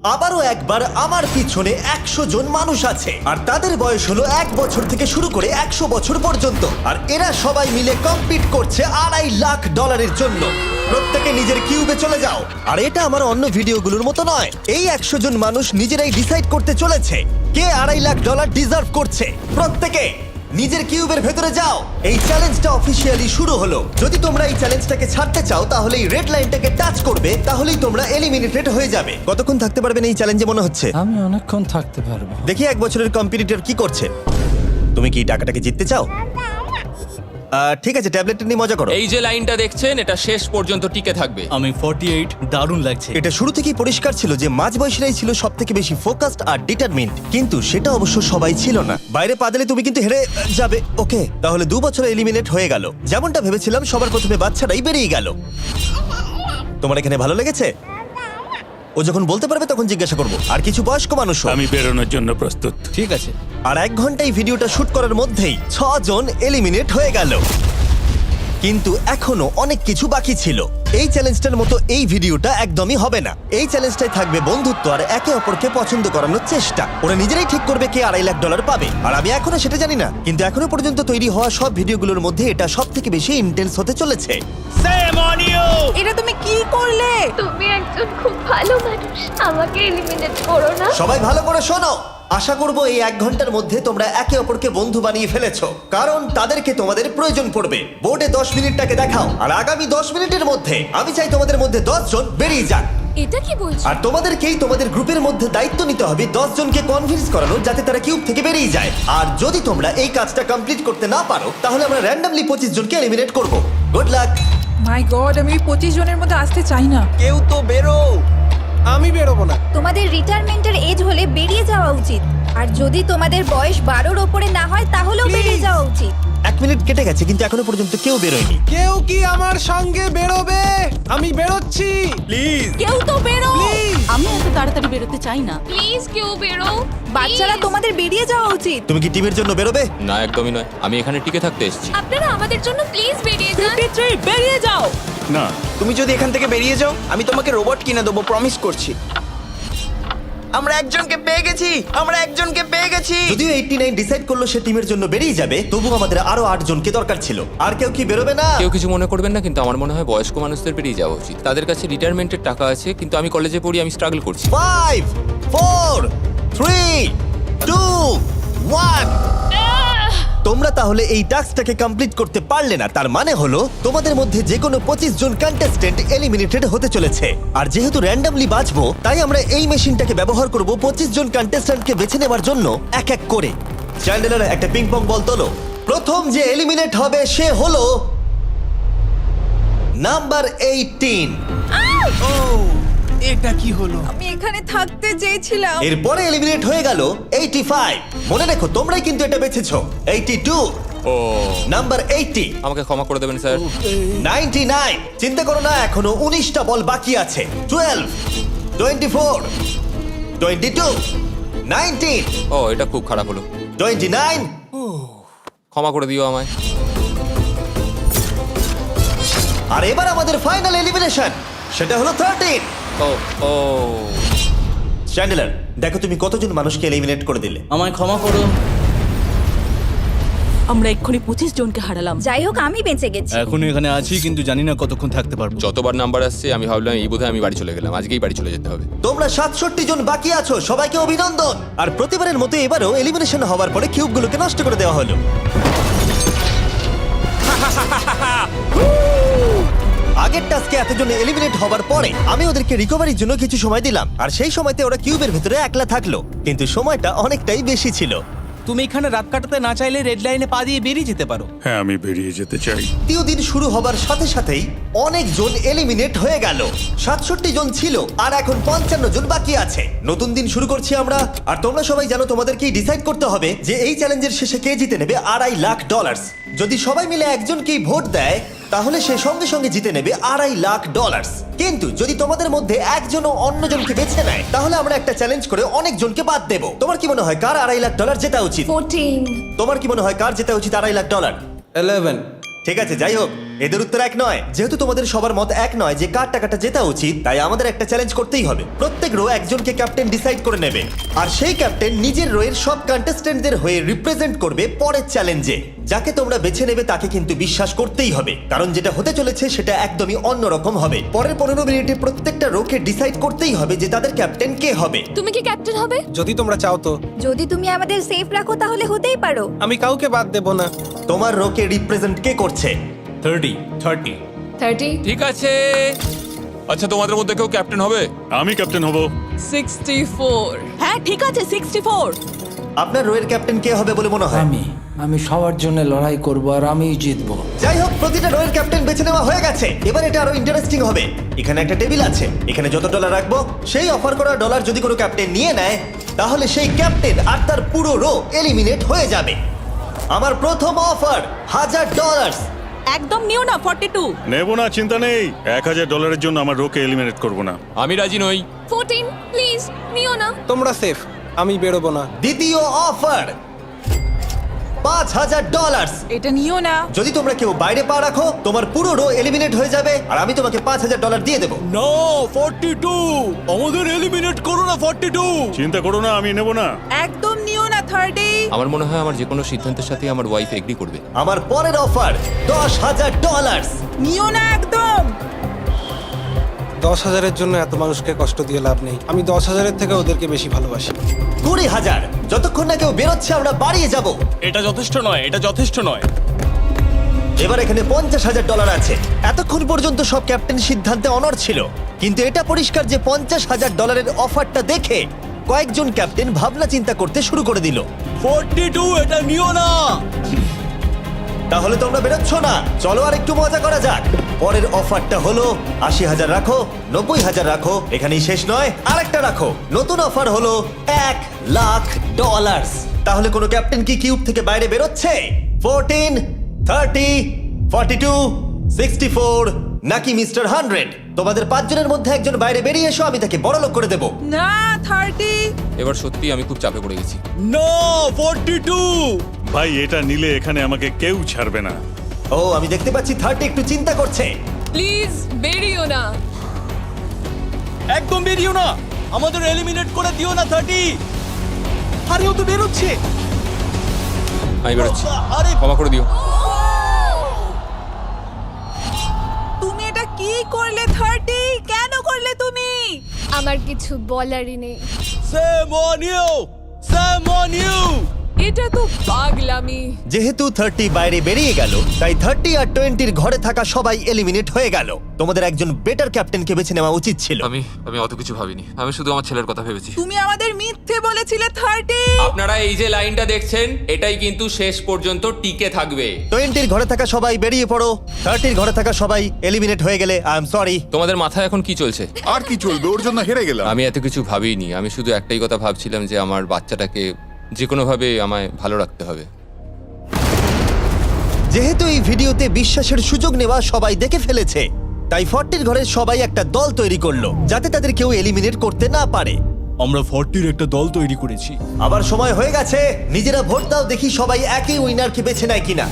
আবারও একবার আমার পিছনে 100 জন মানুষ আছে আর তাদের বয়স হলো 1 বছর থেকে শুরু করে 100 বছর পর্যন্ত। আর এরা সবাই মিলে কম্পিট করছে $2.5 লাখ জন্য। প্রত্যেকে নিজের কিউবে চলে যাও। আর এটা আমার অন্য ভিডিওগুলোর মতো নয়। এই 100 জন মানুষ নিজেরাই ডিসাইড করতে চলেছে কে $2.5 লাখ ডিজার্ভ করছে। প্রত্যেকে নিজের কিউবের ভেতরে যাও। এই চ্যালেঞ্জটা অফিসিয়ালি শুরু হলো। যদি তোমরা এই চ্যালেঞ্জটাকে ছাড়তে চাও তাহলে এই রেড লাইনটাকে টাচ করবে, তাহলেই তোমরা এলিমিনেটেড হয়ে যাবে। কতক্ষণ থাকতে পারবেন এই চ্যালেঞ্জে মনে হচ্ছে? আমি অনেকক্ষণ থাকতে পারবো। দেখি 1 বছরের কম্পিটিটর কি করছে। তুমি কি টাকাটাকে জিততে চাও? ঠিক আছে, ট্যাবলেটটা নিয়ে মজা করো। এই যে লাইনটা দেখছেন এটা শেষ পর্যন্ত টিকে থাকবে। আমি 48, দারুণ লাগছে। এটা শুরু থেকেই পরিষ্কার ছিল যে মাঝবয়সীরাই ছিল সব থেকে বেশি ফোকাসড আর ডিটারমিন্ড, কিন্তু সেটা অবশ্য সবাই ছিল না। বাইরে পা দিলে তুমি কিন্তু হেরে যাবে। ওকে, তাহলে 2 বছরে এলিমিনেট হয়ে গেল। যেমনটা ভেবেছিলাম, সবার প্রথমে বাচ্চাটাই বেরিয়ে গেল। তোমার এখানে ভালো লেগেছে? ও যখন বলতে পারবে তখন জিজ্ঞাসা করবো। আর কিছু বয়স্ক মানুষ। আমি বেরোনোর জন্য প্রস্তুত। ঠিক আছে। আর 1 ঘন্টায় ভিডিওটা শুট করার মধ্যেই 6 জন এলিমিনেট হয়ে গেল। কিন্তু এখনো অনেক কিছু বাকি ছিল। এই চ্যালেঞ্জটার মতো এই ভিডিওটা একদমই হবে না। এই চ্যালেঞ্জটাই থাকবে বন্ধুত্ব আর একে অপরকে পছন্দ করানোর চেষ্টা। ওরা নিজেরাই ঠিক করবে কে $2.5 লাখ পাবে। আর আমি এখনো সেটা জানি না, কিন্তু এখনো পর্যন্ত তৈরি হওয়া সব ভিডিওগুলোর মধ্যে এটা সব থেকে বেশি ইন্টেন্স হতে চলেছে। এটা তুমি কি করলে? তুমি একজন খুব ভালো মানুষ, আমাকে এলিমিনেট করো না। সবাই ভালো করে শোনো। আশা করবো এই 1 ঘন্টার মধ্যে তোমরা একে অপরকে বন্ধু বানিয়ে ফেলেছো, কারণ তাদেরকে তোমাদের প্রয়োজন পড়বে। বোর্ডে 10 মিনিটটাকে দেখাও, আর আগামী 10 মিনিটের মধ্যে আমি চাই তোমাদের মধ্যে 10 জন বেরিয়ে যান। এটা কি বলছো? আর তোমাদেরকেই তোমাদের গ্রুপের মধ্যে দায়িত্ব নিতে হবে 10 জনকে কনভিন্স করানো যাতে তারা কিউব থেকে বেরিয়ে যায়। আর যদি তোমরা এই কাজটা কমপ্লিট করতে না পারো তাহলে আমরা র্যান্ডমলি 25 জনকে এলিমিনেট করব। Good luck. মাই গড, আমি 25 জনের মধ্যে আসতে চাই না। কেউ তো বেরো। আমি বেরোবো না। তোমাদের রিটায়ারমেন্টের এজ হলে বেরিয়ে যাওয়া উচিত। আর যদি তোমাদের বয়স 12-র ওপরে না হয় তাহলেও বেরিয়ে যাওয়া উচিত। 1 মিনিট কেটে গেছে কিন্তু এখনো পর্যন্ত কেউ বেরোয়নি। কেউ কি আমার সঙ্গে বেরোবে? আমি বেরোচ্ছি। প্লিজ। কেউ তো বেরো। আমি এত তাড়াতাড়ি বেরোতে চাই না। প্লিজ কেউ বেরো। বাচ্চারা, তোমাদের বেরিয়ে যাওয়া উচিত। তুমি কি টিমের জন্য বেরোবে? না, একদমই নয়। আমি এখানে টিকে থাকতে এসেছি। আপনারা আমাদের জন্য প্লিজ বেরিয়ে যান। 53, বেরিয়ে যাও। না, তুমি যদি এখান থেকে বেরিয়ে যাও আমি তোমাকে রোবট কিনে দেবো, প্রমিস করছি। আমরা একজনকে পেয়ে গেছি। যদিও 89 ডিসাইড করলো সে টিমের জন্য বেরিয়ে যাবে, তবু আমাদের আরো 8 জনকে দরকার ছিল। আর কেউ কি বেরোবে না? কেউ কিছু মনে করবেন না, কিন্তু আমার মনে হয় বয়স্ক মানুষদের বেরিয়ে যাওয়া উচিত। তাদের কাছে রিটায়ারমেন্টের টাকা আছে, কিন্তু আমি কলেজে পড়ি, আমি স্ট্রাগল করছি। 5 4 3 2 1। তোমরা তাহলে এই টাস্কটাকে কমপ্লিট করতে পারলে না। তার মানে হলো তোমাদের মধ্যে যে কোনো 25 জন কন্টেস্টেন্ট এলিমিনেটেড হতে চলেছে। আর যেহেতু র্যান্ডমলি বাঁচবো, তাই আমরা এই মেশিনটাকে ব্যবহার করব 25 জন কন্টেস্টেন্টকে বেছে নেওয়ার জন্য এক এক করে। চ্যান্ডেলার, একটা পিং পং বল তোলো। প্রথম যে এলিমিনেট হবে সে হলো নাম্বার 18। এটা কি হলো? আমি এখানে থাকতে চেয়েছিলাম। এরপরে এলিমিনেট হয়ে গেল 85। মনে রেখো তোমরাই কিন্তু এটা বেছেছো। 82, ও, নাম্বার 80, আমাকে ক্ষমা করে দেবেন স্যার। 99। চিন্তা করো না, এখনো 19টা বল বাকি আছে। 12, 24, 22, 19, ও, এটা খুব খারাপ হলো। 29। ক্ষমা করে দিও আমায়। আর এবার আমাদের ফাইনাল এলিমিনেশন, সেটা হলো 13। ও ও, চ্যান্ডেলার, দেখো তুমি কতজন মানুষকে এলিমিনেট করে দিলে। আমায় ক্ষমা করো। আমরা এক্ষুনি 25 জনকে হারালাম। যাই হোক, আমি বেঁচে গেছি। এখনো এখানে আছি, কিন্তু জানি না কতক্ষণ থাকতে পারবো। যতবার নাম্বার আসছে আমি ভাবলাম এই বোধহয় আমি বাড়ি চলে গেলাম, আজকেই বাড়ি চলে যেতে হবে। তোমরা 67 জন বাকি আছো, সবাইকে অভিনন্দন। আর প্রতিবারের মতো এবারও এলিমিনেশন হওয়ার পরে কিউবগুলোকে নষ্ট করে দেওয়া হলো। আগের টাস্কে এতজন এলিমিনেট হওয়ার পরে আমি ওদেরকে রিকভারির জন্য কিছু সময় দিলাম, আর সেই সময়তে ওরা কিউবের ভিতরে একলা থাকলো, কিন্তু সময়টা অনেকটাই বেশি ছিল। তুমি এখানে রাত কাটাতে না চাইলে রেড লাইনে পা দিয়ে বেরিয়ে যেতে পারো। হ্যাঁ, আমি বেরিয়ে যেতে চাই। দ্বিতীয় দিন শুরু হবার সাথে সাথেই অনেক জন এলিমিনেট হয়ে গেল। 67 জন ছিল, আর এখন 55 জন বাকি আছে। নতুন দিন শুরু করছি আমরা। আর তোমরা সবাই জানো তোমাদেরকেই ডিসাইড করতে হবে যে এই চ্যালেঞ্জের শেষে কে জিতে নেবে $2.5 লাখ। যদি সবাই মিলে একজনকেই ভোট দেয় তাহলে সে সঙ্গে সঙ্গে জিতে নেবে $2.5 লাখ। কিন্তু যদি তোমাদের মধ্যে একজনও অন্যজনকে বেছে নেয় তাহলে আমরা একটা চ্যালেঞ্জ করে অনেক জনকে বাদ দেব। তোমার কি মনে হয় কার $2.5 লাখ জেতা উচিত? 14। তোমার কি মনে হয় কার জেতা উচিত $2.5 লাখ? 11। ঠিক আছে, যাই হোক, এদের উত্তর এক নয়। যেহেতু তোমাদের সবার মত এক নয় যে কার টাকাটা জেতা উচিত, তাই আমাদের একটা চ্যালেঞ্জ করতেই হবে। প্রত্যেক রো একজনকে ক্যাপ্টেন ডিসাইড করে নেবে, আর সেই ক্যাপ্টেন নিজের রোয়ের সব কন্টেস্টেন্টদের হয়ে রিপ্রেজেন্ট করবে পরের চ্যালেঞ্জে। যাকে তোমরা বেছে নেবে তাকে কিন্তু বিশ্বাস করতেই হবে, কারণ যেটা হতে চলেছে সেটা একদমই অন্যরকম হবে। পরের 15 মিনিটে প্রত্যেকটা রোকে ডিসাইড করতেই হবে যে তাদের ক্যাপ্টেন কে হবে। তুমি কি ক্যাপ্টেন হবে? যদি তোমরা চাও তো। যদি তুমি আমাদের সেফ রাখো তাহলে হতেই পারো। আমি কাউকে বাদ দেব না। তোমার রোকে রিপ্রেজেন্ট কে করছে? 30 ঠিক আছে। আচ্ছা, তোমাদের মধ্যে কেউ ক্যাপ্টেন হবে? আমি ক্যাপ্টেন হব। 64 হ্যাঁ ঠিক আছে 64। আপনার রোয়ের ক্যাপ্টেন কে হবে বলে মনে হয়? আমি সবার জন্য লড়াই করব আর আমিই জিতবো। যাই হোক, প্রতিটা রোয়ের ক্যাপ্টেন বেছে নেওয়া হয়ে গেছে। এবার এটা আরো ইন্টারেস্টিং হবে। এখানে একটা টেবিল আছে, এখানে যত ডলার রাখবো সেই অফার করা ডলার যদি কোনো ক্যাপ্টেন নিয়ে নেয়, তাহলে সেই ক্যাপ্টেন আর তার পুরো রো এলিমিনেট হয়ে যাবে। আমার প্রথম অফার $1000। একদম নিও না 42। নেব না, চিন্তা নেই। $1000 জন্য আমার রোকে এলিমিনেট করব না। আমি রাজি নই। 14 প্লিজ নিও না। তোমরা সেফ, আমি বেরোবো না। দ্বিতীয় অফার $5000। এটা নিও না। যদি তোমরা কেউ বাইরে পা রাখো, তোমার পুরো রো এলিমিনেট হয়ে যাবে, আর আমি তোমাকে $5000 দিয়ে দেবো। নো 42, আমাদের এলিমিনেট করো না 42। চিন্তা করো না, আমি নেব না। একদম নিও না 30। আমার মনে হয় আমার যে কোনো সিদ্ধান্তের সাথে আমার ওয়াইফ এগ্রি করবে। আমার পরের অফার $10000। নিও না একদম। 10,000-এর জন্য এত মানুষকে কষ্ট দিয়ে লাভ নেই। আমি 10,000-এর থেকে ওদেরকে বেশি ভালোবাসি। 20,000। যতক্ষণ না কেউ বেরোচ্ছে আমরা বাড়িয়ে যাব। এটা যথেষ্ট নয়, এটা যথেষ্ট নয়। এবার এখানে $50,000 আছে। এতক্ষণ পর্যন্ত সব ক্যাপ্টেন সিদ্ধান্তে অনড় ছিল, কিন্তু এটা পরিষ্কার যে $50,000-এর অফারটা দেখে কয়েকজন ক্যাপ্টেন ভাবনা চিন্তা করতে শুরু করে দিল। 42, এটা নিও না। তাহলে তোমরা বেরোচ্ছ না? চলো আর একটু মজা করা যাক। পরের অফারটা হলো 80,000 রাখো, 90,000 রাখো, এখানেই শেষ নয়, আরেকটা রাখো। নতুন অফার হলো $1,00,000। তাহলে কোনো ক্যাপ্টেন কি কিউব থেকে বাইরে বেরোচ্ছে? 14, 30, 42, 64 নাকি মিস্টার 100? তোমাদের 5 জনের মধ্যে একজন বাইরে বেরিয়ে এসো, আমি তাকে বড়লোক করে দেবো। না 30। এবার সত্যি আমি খুব চাপে পড়ে গেছি। নো 42। ভাই, এটা নিলে এখানে আমাকে কেউ ছাড়বে না। ও, আমি দেখতে পাচ্ছি 30 একটু চিন্তা করছে। প্লিজ বেরিও না। একদম বেরিও না, আমাদের এলিমিনেট করে দিও না 30। আরে ও তো বেরোচ্ছে। আমি বেরোচ্ছি, আরে ক্ষমা করে দিও। তুমি এটা কি করলে 30? কেন করলে তুমি? আমার কিছু বলারই নেই। Shame on you, shame on you. এটা তো পাগলামি। যেহেতু 30 বাইরে বেরিয়ে গেল, তাই 30 আর 20-র ঘরে থাকা সবাই এলিমিনেট হয়ে গেল। তোমাদের একজন বেটার ক্যাপ্টেনকে বেছে নেওয়া উচিত ছিল। আমি অত কিছু ভাবিনি, আমি শুধু আমার ছেলের কথা ভেবেছি। তুমি আমাদের মিথ্যে বলেছিলে 30। আপনারা এই যে লাইনটা দেখছেন, এটাই কিন্তু শেষ পর্যন্ত টিকে থাকবে। 20-র ঘরে থাকা সবাই বেরিয়ে পড়ো। 30-র ঘরে থাকা সবাই এলিমিনেট হয়ে গেলে আই এম সরি। তোমাদের মাথায় এখন কি চলছে? আর কি চলবে, ওর জন্য হেরে গেলাম। আমি এত কিছু ভাবিনি, আমি শুধু একটাই কথা ভাবছিলাম যে আমার বাচ্চাটাকে যে কোনোভাবে আমায় ভালো রাখতে হবে। যেহেতু এই ভিডিওতে বিশ্বাসের সুযোগ নেওয়া সবাই দেখে ফেলেছে, তাই 40-র ঘরের সবাই একটা দল তৈরি করলো যাতে তাদের কেউ এলিমিনেট করতে না পারে। আমরা 40-র একটা দল তৈরি করেছি। আবার সময় হয়ে গেছে, নিজেরা ভোট দাও, দেখি সবাই একই উইনারকে বেছে নেয় কিনা।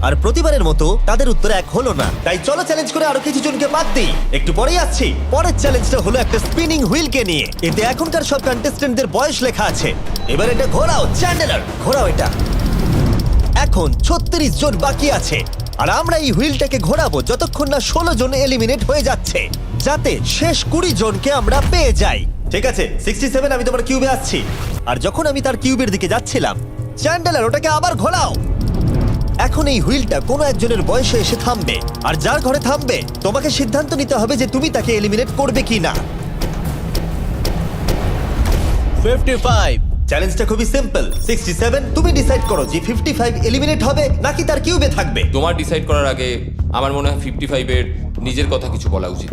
আর প্রতিবারের মতো তাদের উত্তর এক হলো না, তাই চলো চ্যালেঞ্জ করে আরো কিছু জনকে বাদ দিই। একটু পরেই আসছি। পরের চ্যালেঞ্জটা হলো একটা স্পিনিং হুইলকে নিয়ে। এতে এখনকার সব কন্টেস্টেন্টদের বয়স লেখা আছে। এবার এটা ঘোরাও, চ্যান্ডেলার ঘোরাও এটা। এখন 36 জন বাকি আছে, আর আমরা এই হুইলটাকে ঘোরাবো যতক্ষণ না 16 জন এলিমিনেট হয়ে যাচ্ছে, যাতে শেষ 20 জনকে আমরা পেয়ে যাই। ঠিক আছে 67, আমি তোমার কিউবে আসছি। আর যখন আমি তার কিউবের দিকে যাচ্ছিলাম, চ্যান্ডেলার ওটাকে আবার ঘোরাও। এখন এই হুইলটা কোনো একজনের বয়সে এসে থামবে, আর যার ঘরে থামবে তোমাকে সিদ্ধান্ত নিতে হবে যে তুমি তাকে এলিমিনেট করবে কি না। 55। চ্যালেঞ্জটা খুবই সিম্পল। 67, তুমি ডিসাইড করো যে 55 এলিমিনেট হবে নাকি তার কিউবে থাকবে। তোমার ডিসাইড করার আগে আমার মনে হয় 55-এর নিজের কথা কিছু বলা উচিত।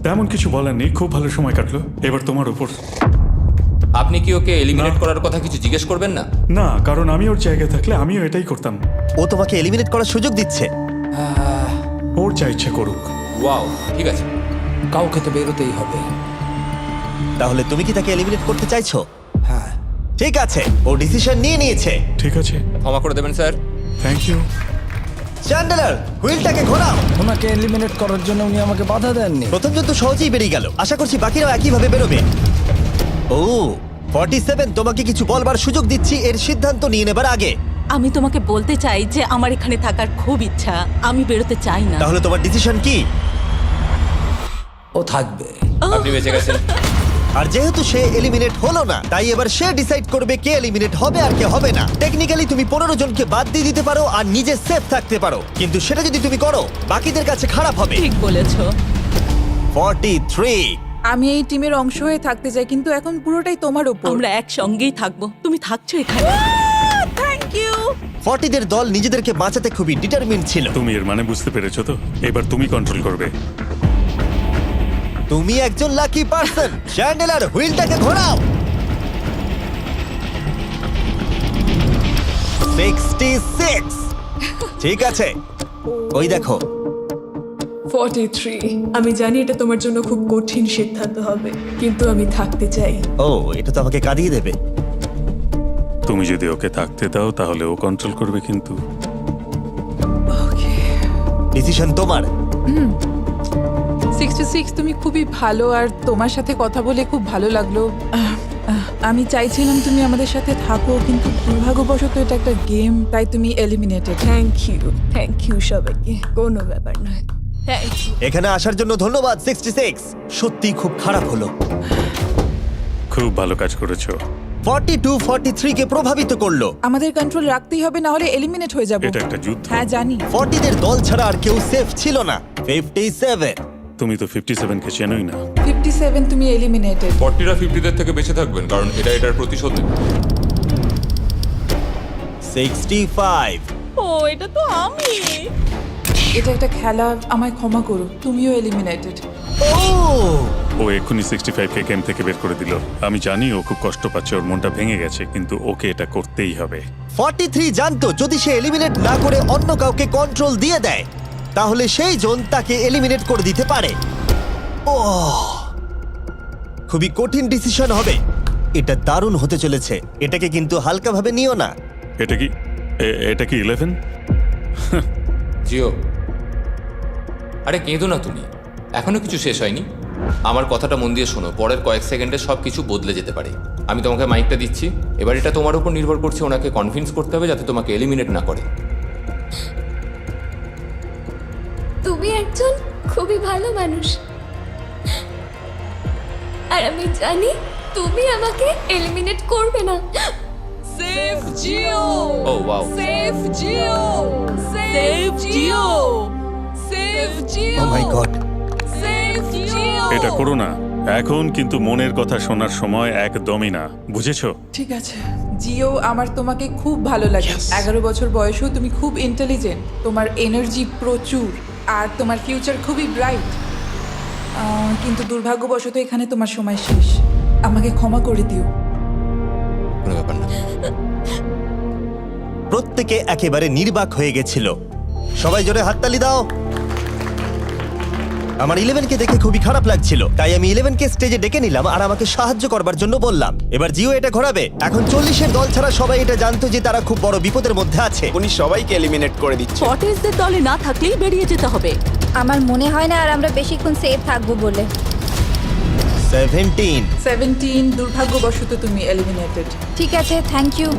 তেমন কিছু বলার নেই, খুব ভালো সময় কাটলো। এবার তোমার উপর। আপনি কি ওকে এলিমিনেট না। করার কথা কিছু জিজ্ঞেস করবেন না? না, কারণ আমি ওর জায়গায় থাকলে আমিও এটাই করতাম। ও তোমাকে এলিমিনেট করার সুযোগ দিচ্ছে। ওর যা ইচ্ছে করুক। ওয়াও, ঠিক আছে। কাউকে তো বেরোতেই হবে। তাহলে তুমি কি তাকে এলিমিনেট করতে চাইছো? হ্যাঁ। ঠিক আছে, ও ডিসিশন নিয়ে নিয়েছে। ঠিক আছে, ক্ষমা করে দেবেন স্যার। Thank you. চ্যান্ডেলার হুইলটাকে ঘোরাও। ওনাকে এলিমিনেট করার জন্য উনি আমাকে বাধা দেননি। প্রথম জন তো সহজেই বেরিয়ে গেল, আশা করছি বাকিরাও একইভাবে বেরোবে। ও 47, তোমাকে কিছু বলবার সুযোগ দিচ্ছি এর সিদ্ধান্ত নিয়ে নেবার আগে। আমি তোমাকে বলতে চাই যে আমার এখানে থাকার খুব ইচ্ছা, আমি বেরোতে চাই না। তাহলে তোমার ডিসিশন কি? ও থাকবে। আপনি বেঁচে গেছেন। আর যেহেতু সে এলিমিনেট হলো না, তাই এবার সে ডিসাইড করবে কে এলিমিনেট হবে আর কে হবে না। টেকনিক্যালি তুমি 15 জনকে বাদ দিয়ে দিতে পারো আর নিজে সেফ থাকতে পারো, কিন্তু সেটা যদি তুমি করো বাকিদের কাছে খারাপ হবে। ঠিক বলেছো। 43। আমি এই টিমের অংশ হয়ে থাকতে চাই, কিন্তু এখন পুরোটাই তোমার উপর। আমরা একসঙ্গেই থাকবো, তুমি থাকছো এখানে। Thank you. 40 দের দল নিজেদেরকে বাঁচাতে খুবই ডিটারমিন্ড ছিল। তুমি এর মানে বুঝতে পেরেছো তো? এবার তুমি কন্ট্রোল করবে। তুমি একজন লাকি পারসন। চ্যান্ডেলার হুইলটাকে ঘোরাও। 66। ঠিক আছে, ওই দেখো। 43। আমি জানি এটা তোমার জন্য খুব কঠিন সিদ্ধান্ত হবে, কিন্তু আমি থাকতে চাই। ও, এটা তো আমাকে কাঁদিয়ে দেবে। তুমি যদি ওকে থাকতে দাও তাহলে ও কন্ট্রোল করবে, কিন্তু ডিসিশন তোমার। 66, তুমি খুবই ভালো আর তোমার সাথে কথা বলে খুব ভালো লাগলো। আমি চাইছিলাম তুমি আমাদের সাথে থাকো, কিন্তু দুর্ভাগ্যবশত এটা একটা গেম, তাই তুমি এলিমিনেটেড। থ্যাংক ইউ সবাইকে, কোনো ব্যাপার নয়। Thank you. এখানে আসার জন্য ধন্যবাদ 66। সত্যি খুব খারাপ হলো। খুব ভালো কাজ করেছো। 42 43 কে প্রভাবিত করলো। আমাদের কন্ট্রোল রাখতেই হবে, না হলে এলিমিনেট হয়ে যাব। এটা একটা যুদ্ধ। হ্যাঁ জানি। 40 দের দল ছাড়া আর কেউ সেফ ছিল না। 57। তুমি তো 57 কে চেনোই না। 57, তুমি এলিমিনেটেড। 40রা 50দের থেকে বেঁচে থাকবেন, কারণ এটা এটার প্রতিশোধ নেবে। 65। ও এটা তো আমি। এটা একটা খেলা, আমায় ক্ষমা করো, তুমিও এলিমিনেটেড। ও এক্ষুনি 65 কে গেম থেকে বের করে দিল। আমি জানি ও খুব কষ্ট পাচ্ছে, ওর মনটা ভেঙে গেছে, কিন্তু ওকে এটা করতেই হবে। 43 জানতো যদি সে এলিমিনেট না করে অন্য কাউকে কন্ট্রোল দিয়ে দেয়, তাহলে সেই জন তাকে এলিমিনেট করে দিতে পারে। ও, খুবই কঠিন ডিসিশন হবে। এটা দারুণ হতে চলেছে। এটাকে কিন্তু হালকাভাবে নিও না। এটা কি 11? জিও, আরে কেঁদো না তুমি, এখনো কিছু শেষ হয়নি। আমার কথাটা মন দিয়ে শোনো, পরের কয়েক সেকেন্ডে সব কিছু বদলে যেতে পারে। আমি তোমাকে মাইকটা দিচ্ছি, এবার এটা তোমার উপর নির্ভর করছে। ওনাকে কনভিন্স করতে হবে যাতে তোমাকে এলিমিনেট না করে। তুমি একজন খুবই ভালো মানুষ, আর আমি জানি তুমি আমাকে এলিমিনেট করবে না। Save Jio. Oh wow, save Jio. Save Jio. Save Jio. Oh my god. Save Jio. এটা করো না এখন, কিন্তু মনের কথা শোনার সময় একদমই না, বুঝেছো? ঠিক আছে জিও, আমার তোমাকে খুব ভালো লাগে। 11 বছর বয়সেও তুমি খুব ইন্টেলিজেন্ট, তোমার এনার্জি প্রচুর, আর তোমার ফিউচার খুবই ব্রাইট। কিন্তু দুর্ভাগ্যবশত এখানে তোমার সময় শেষ। আমাকে ক্ষমা করে দিও। কোনো ব্যাপার না। প্রত্যেকে একেবারে নির্বাক হয়ে গেছিল। সবাই জোরে হাততালি দাও। আমার 11 কে দেখে খুবই খারাপ লাগছিল, তাই আমি 11 কে স্টেজে ডেকে নিলাম আর আমাকে সাহায্য করবার জন্য বললাম। এবার জিও এটা ঘোরাবে। এখন 40 এর দল ছাড়া সবাই এটা জানতো যে তারা খুব বড় বিপদের মধ্যে আছে। উনি সবাইকে এলিমিনেট করে দিচ্ছে। 40দের দলে না থাকলেই বেরিয়ে যেতে হবে। আমার মনে হয় না আর আমরা বেশিক্ষণ সেফ থাকবো বলে। 17। দুর্ভাগ্যবশত তুমি এলিমিনেটেড। ঠিক আছে, থ্যাংক ইউ।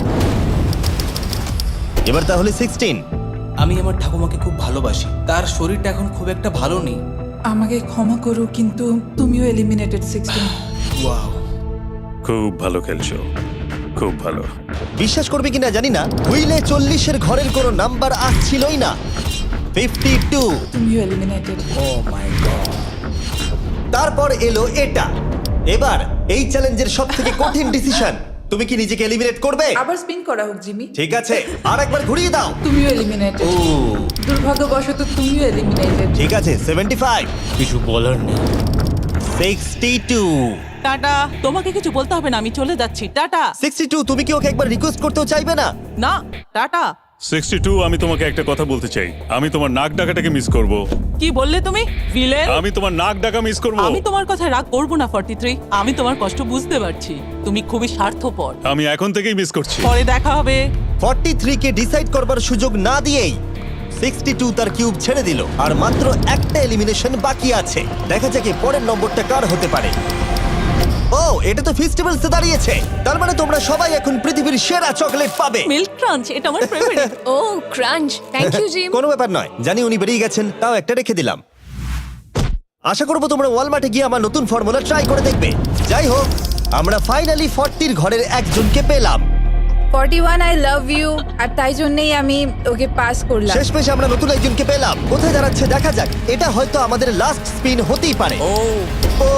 এবার তাহলে 16। আমি আমার ঠাকুমাকে খুব ভালোবাসি, তার শরীরটা এখন খুব একটা ভালো নেই। আমাকে ক্ষমা করো, কিন্তু তুমিও এলিমিনেটেড 16। ওয়াও, খুব ভালো খেলছো, খুব ভালো। বিশ্বাস করবে কিনা জানি না, হুইলে 40 এর ঘরের কোনো নাম্বার আসছিলই না। 52। তুমিও এলিমিনেটেড। O my god. তারপর এলো এটা। এবার এই চ্যালেঞ্জের সবথেকে কঠিন ডিসিশন। তুমি কি নিজেকে এলিমিনেট করবে? আবার স্পিন করা হোক জিমি। ঠিক আছে, আর একবার ঘুরিয়ে দাও। তুমিও এলিমিনেটেড। ও, দুর্ভাগ্যবশত তুমিও এলিমিনেটেড। ঠিক আছে। 75। কিছু বলার নেই। 62। টাটা, তোমাকে কিছু বলতে হবে না, আমি চলে যাচ্ছি। টাটা। 62। তুমি কি ওকে একবার রিকোয়েস্ট করতেও চাইবে না? না, টাটা। 62, আমি তোমাকে একটা কথা বলতে চাই। আমি তোমার নাক ডাকাটাকে মিস করব। কি বললে তুমি? ভিলেন। আমি তোমার নাক ডাকা মিস করব। আমি তোমার কথা রাগ করব না 43। আমি তোমার কষ্ট বুঝতে পারছি, তুমি খুবই স্বার্থপর। আমি এখন থেকেই মিস করছি। পরে দেখা হবে। 43 কে ডিসাইড করবার সুযোগ না দিয়েই 62 তার কিউব ছেড়ে দিল আর মাত্র একটা এলিমিনেশন বাকি আছে। দেখা যাক এর পরের নম্বরটা কার হতে পারে। ও, এটা তো ফেস্টিভ্যালসে দাঁড়িয়েছে। তার মানে তোমরা সবাই এখন পৃথিবীর সেরা চকলেট পাবে। মিল্ক ক্রাঞ্চ এটা আমার ফেভারিট। ও ক্রাঞ্চ, থ্যাংক ইউ জিম। কোনো ব্যাপার নয়, জানি উনি বেরিয়ে গেছেন, তাও একটা রেখে দিলাম। আশা করবো তোমরা ওয়ালমার্টে গিয়ে আমার নতুন ফর্মুলা ট্রাই করে দেখবে। যাই হোক, আমরা ফাইনালি 40 ঘরের একজনকে পেলাম। 41 আই লাভ ইউ, আর তাই জন্যই আমি ওকে পাস করলাম। শেষমেশ আমরা নতুন একজনকে পেলাম। কোথায় দাঁড়াচ্ছে দেখা যাক। এটা হয়তো আমাদের লাস্ট স্পিন হতেই পারে। ও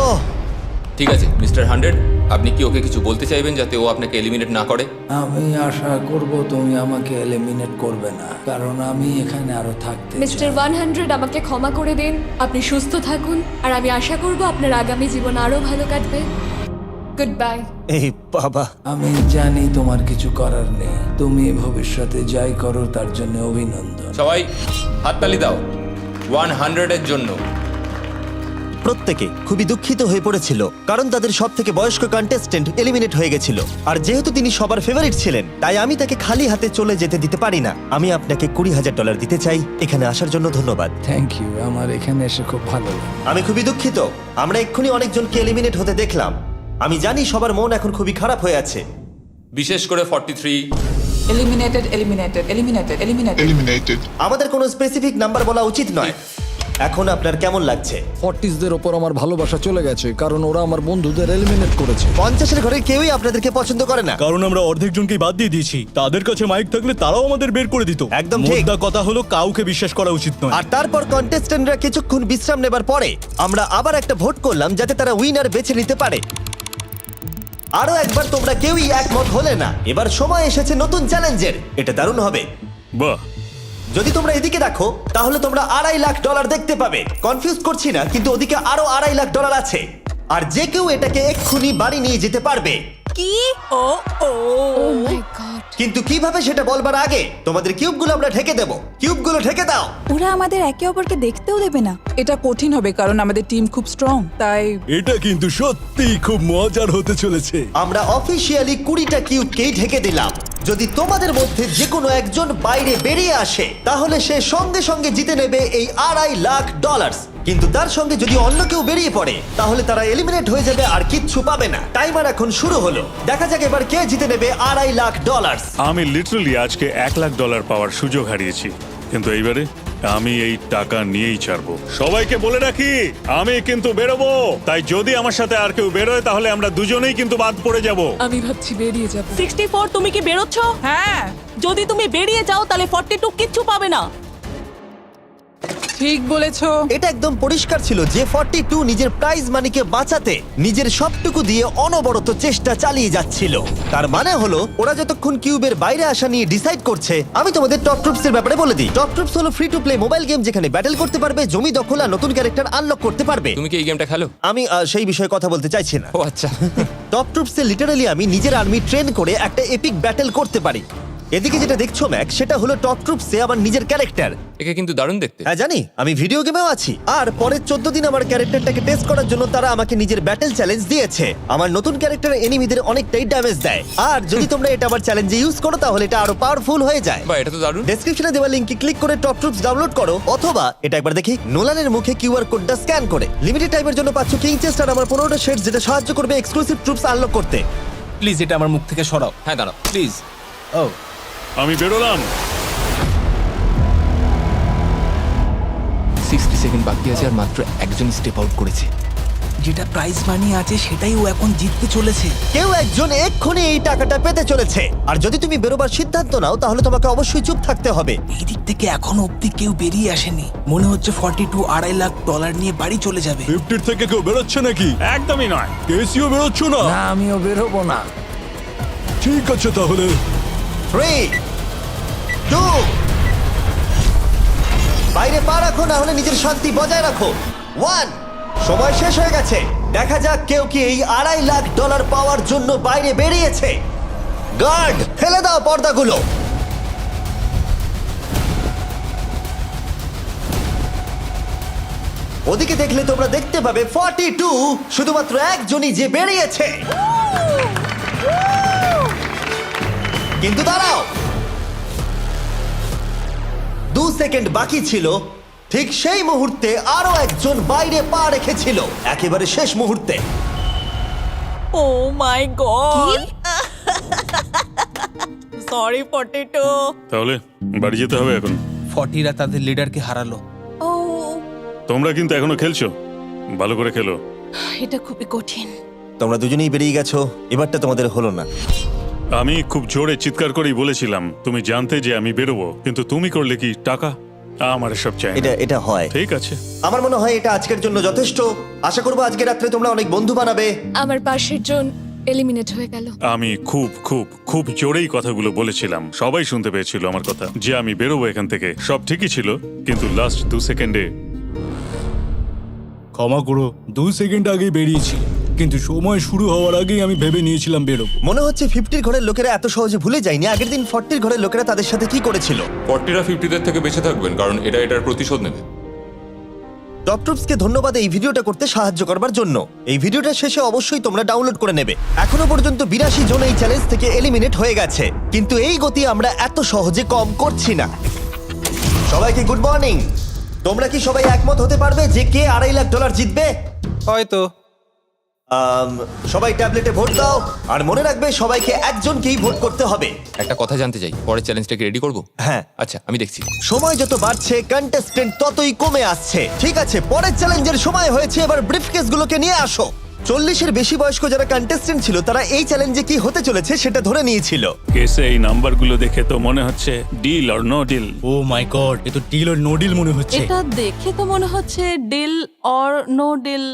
ঠিক আছে মিস্টার 100, আপনি কি ওকে কিছু বলতে চাইবেন যাতে ও আপনাকে এলিমিনেট না করে? আমি আশা করব তুমি আমাকে এলিমিনেট করবে না, কারণ আমি এখানে আরো থাকতে চাই। মিস্টার 100 আমাকে ক্ষমা করে দিন। আপনি সুস্থ থাকুন আর আমি আশা করব আপনার আগামী জীবন আরো ভালো কাটবে। Good bye. এই বাবা, আমি জানি তোমার কিছু করার নেই। তুমি ভবিষ্যতে যাই করো তার জন্য অভিনন্দন। সবাই হাততালি দাও 100 এর জন্য। প্রত্যেকে খুবই দুঃখিত হয়ে পড়েছিল কারণ তাদের সব থেকে বয়স্ক কন্টেস্টেন্ট এলিমিনেট হয়ে গেছিল। আর যেহেতু তিনি সবার ফেভারিট ছিলেন, তাই আমি তাকে খালি হাতে চলে যেতে দিতে পারি না। আমি আপনাকে $20,000 দিতে চাই। এখানে আসার জন্য ধন্যবাদ। থ্যাংক ইউ, আমার এখানে এসে খুব ভালো লাগে। আমি খুবই দুঃখিত, আমরা এক্ষুনি অনেকজনকে এলিমিনেট হতে দেখলাম। আমি জানি সবার মন এখন খুবই খারাপ হয়ে আছে। বিশেষ করে 43। Eliminated, eliminated, eliminated, eliminated. আমাদের কোনো স্পেসিফিক নাম্বার বলা উচিত নয়। এখন আপনার কেমন লাগছে? 40দের ওপর আমার ভালোবাসা চলে গেছে, কারণ ওরা আমার বন্ধুদের এলিমিনেট করেছে। 50-এর ঘরে কেউই আপনাদেরকে পছন্দ করে না। কারণ আমরা অর্ধেক জনকেই বাদ দিয়ে দিয়েছি। তাদের কাছে মাইক থাকলে তারাও আমাদের বের করে দিত। একদম ঠিক। মোদ্দা কথা হলো কাউকে বিশ্বাস করা উচিত নয়। আর তারপর কন্টেস্টেন্টরা কিছুক্ষণ বিশ্রাম নেবার পরে আমরা আবার একটা ভোট করলাম যাতে তারা উইনার বেছে নিতে পারে। আরো একবার তোমরা কেউই একমত হলে না। এবার সময় এসেছে নতুন চ্যালেঞ্জের। এটা দারুণ হবে। বাহ, যদি তোমরা এদিকে দেখো তাহলে তোমরা $2.5 লাখ দেখতে পাবে। কনফিউজ করছি না, কিন্তু ওদিকে আরো $2.5 লাখ আছে। আর যে কেউ এটাকে এক্ষুনি বাড়ি নিয়ে যেতে পারবে। কি? ও ও ও মাই গড। কিন্তু কিভাবে সেটা বলবার আগে তোমাদের কিউবগুলো আমরা ঢেকে দেব। কিউবগুলো ঢেকে দাও। ওরা আমাদের একে অপরকে দেখতেও দেবে না। এটা কঠিন হবে কারণ আমাদের টিম খুব স্ট্রং, তাই এটা কিন্তু সত্যি খুব মজার হতে চলেছে। আমরা অফিসিয়ালি 20টা কিউবকেই ঢেকে দিলাম। যদি তোমাদের মধ্যে যে কোনো একজন বাইরে বেরিয়ে আসে তাহলে সে সঙ্গে সঙ্গে জিতে নেবে এই $2.5 লাখ। কিন্তু তার সঙ্গে যদি অন্য কেউ বেরিয়ে পড়ে তাহলে তারা এলিমিনেট হয়ে যাবে আর কিচ্ছু পাবে না। টাইমার এখন শুরু হলো। দেখা যাক এবার কে জিতে নেবে $2.5 লাখ। আমি লিটারালি আজকে $1,00,000 পাওয়ার সুযোগ হারিয়েছি, কিন্তু এইবারে আমি এই টাকা নিয়েই ছাড়বো। সবাইকে বলে রাখি, আমি কিন্তু বেরোবো। তাই যদি আমার সাথে আর কেউ বেরোয় তাহলে আমরা দুজনেই কিন্তু বাদ পড়ে যাব। আমি ভাবছি বেরিয়ে যাব। 64 তুমি কি বেরোচ্ছ? হ্যাঁ, যদি তুমি বেরিয়ে যাও তাহলে 42 কিচ্ছু পাবে না। ঠিক বলেছো। এটা একদম পরিষ্কার ছিল যে 42 নিজের প্রাইজ মানিকে বাঁচাতে নিজের সবটুকু দিয়ে অনবরত চেষ্টা চালিয়ে যাচ্ছিল। তার মানে হলো ওরা যতক্ষণ কিউবের বাইরে আসা নিয়ে ডিসাইড করছে। আমি তোমাদের টপ ট্রুপস এর ব্যাপারে বলে দিই। টপ ট্রুপস হলো free to play mobile game যেখানে ব্যাটল করতে পারবে, জমি দখল আর নতুন ক্যারেক্টার আনলক করতে পারবে। তুমি কি এই গেমটা খেলো? আমি সেই বিষয়ে কথা বলতে চাইছি না। ও আচ্ছা। টপ ট্রুপসে লিটারালি আমি নিজের আর্মি ট্রেন করে একটা এপিক ব্যাটল করতে পারি। এদিকে যেটা দেখছো ম্যাক, সেটা হলো টপ ট্রুপসে আমার নিজের ক্যারেক্টার। একে কিন্তু দারুণ দেখতে। হ্যাঁ জানি, আমি ভিডিও গেমেও আছি। আর পরের 14 দিন আমার ক্যারেক্টারটাকে টেস্ট করার জন্য তারা আমাকে নিজের ব্যাটল চ্যালেঞ্জ দিয়েছে। আমার নতুন ক্যারেক্টার এনিমিদের অনেকটাই ড্যামেজ দেয়। আর যদি তোমরা এটা আমার চ্যালেঞ্জে ইউজ করো তাহলে এটা আরো পাওয়ারফুল হয়ে যায়। বা এটা তো দারুণ। ডেসক্রিপশনে দেওয়া লিংকে ক্লিক করে টপ ট্রুপস ডাউনলোড করো, অথবা এটা একবার দেখি নোলানের মুখে কিউআর কোডটা স্ক্যান করে। লিমিটেড টাইমের জন্য পাচ্ছ কিং চেস্ট আর আমার 15টা শেডস, যেটা সাহায্য করবে এক্সক্লুসিভ ট্রুপস আনলক করতে। প্লিজ এটা আমার মুখ থেকে সরাও। হ্যাঁ দাঁড়াও। প্লিজ। ও আমি বেরোলাম। 60 সেকেন্ড বাকি আছে আর মাত্র একজন স্টেপ আউট করেছে। যেটা প্রাইজ মানি আছে সেটাই ও এখন জিততে চলেছে। কেউ একজন এক্ষুনি এই টাকাটা পেতে চলেছে। আর যদি তুমি বেরোবার সিদ্ধান্ত নাও তাহলে তোমাকে অবশ্যই চুপ থাকতে হবে। এই দিক থেকে এখনো অব্দি কেউ বেরিয়ে আসেনি। মনে হচ্ছে 42 $2.5 লাখ নিয়ে বাড়ি চলে যাবে। 50 থেকে কেউ বেরোচ্ছে নাকি? একদমই নয়। কেসিও বেরোচ্ছ না? না, আমিও বেরোবো না। ঠিক আছে তাহলে। 3, 2, বাইরে পা রাখো, না হলে নিজের শান্তি বজায় রাখো। 1, সময় শেষ হয়ে গেছে। দেখা যাক কেউ কি এই $2.5 লাখ পাওয়ার জন্য বাইরে বেরিয়েছে। গার্ড, ফেলে দাও পর্দাগুলো। ওদিকে দেখলে তোমরা দেখতে পাবে 42 শুধুমাত্র একজনই যে বেরিয়েছে। কিন্তু দাঁড়াও, 2 সেকেন্ড বাকি ছিল, ঠিক সেই মুহূর্তে আরো একজন বাইরে পা রেখেছিল, একেবারে শেষ মুহূর্তে। ও মাই গড সরি পটেটো। তাহলে বাড়ি যেতে হবে এখন। ফর্টিরা তাদের লিডারকে হারালো। ও তোমরা কিন্তু এখনো খেলছো, ভালো করে খেলো। এটা খুবই কঠিন। তোমরা দুজনেই বেরিয়ে গেছো, এবারটা তোমাদের হলো না। আমি খুব জোরে চিৎকার করেই বলেছিলাম তুমি জানতে যে আমি বেরোবো, কিন্তু তুমি করলে কি টাকা? আমার সব চাই না। এটা হয়। ঠিক আছে, আমার মনে হয় এটা আজকের জন্য যথেষ্ট। আশা করবো আজকে রাত্রে তোমরা অনেক বন্ধু বানাবে। আমার পাশের জন এলিমিনেট হয়ে গেল। আমি খুব খুব খুব জোরেই কথাগুলো বলেছিলাম, সবাই শুনতে পেয়েছিল আমার কথা, যে আমি বেরোবো এখান থেকে। সব ঠিকই ছিল, কিন্তু লাস্ট 2 সেকেন্ডে ক্ষমা করো, 2 সেকেন্ড আগেই বেরিয়েছি, কিন্তু সময় শুরু হওয়ার আগেই আমি ভেবে নিয়েছিলাম বেরোবো। মনে হচ্ছে 50 ঘরের লোকেরা এত সহজে ভুলে যায়নি আগের দিন 40 ঘরের লোকেরা তাদের সাথে কি করেছিল। 40রা 50দের থেকে বেঁচে থাকবেন, কারণ এটা এটার প্রতিশোধ নেবে। টপ ট্রুপসকে ধন্যবাদ এই ভিডিওটা করতে সাহায্য করবার জন্য। এই ভিডিওটা শেষে অবশ্যই তোমরা ডাউনলোড করে নেবে। এখনো পর্যন্ত 82 জন এই চ্যালেঞ্জ থেকে এলিমিনেট হয়ে গেছে, কিন্তু এই গতি আমরা এত সহজে কম করছি না। সবাইকে গুড মর্নিং। তোমরা কি সবাই একমত হতে পারবে যে কে $2.5 লাখ জিতবে? হয়তো। সবাই ট্যাবলেটে ভোট দাও, আর মনে রাখবে সবাইকে একজনকেই ভোট করতে হবে। একটা কথা জানতে চাই, পরের চ্যালেঞ্জটাকে রেডি করবো? হ্যাঁ। আচ্ছা, আমি দেখছি। সময় যত বাড়ছে কন্টেস্টেন্ট ততই কমে আসছে। ঠিক আছে, পরের চ্যালেঞ্জের সময় হয়েছে, এবার ব্রিফকেসগুলোকে নিয়ে আসো। 40-এর বেশি বয়স্ক যারা কন্টেস্টেন্ট ছিল তারা এই চ্যালেঞ্জে কি হতে চলেছে সেটা ধরে নিয়েছিল। কেসে এই নাম্বারগুলো দেখে তো মনে হচ্ছে deal or no deal. Oh my god, এ তো ডিল আর নো ডিল মনে হচ্ছে। এটা দেখে তো মনে হচ্ছে ডিল অর নো ডিল।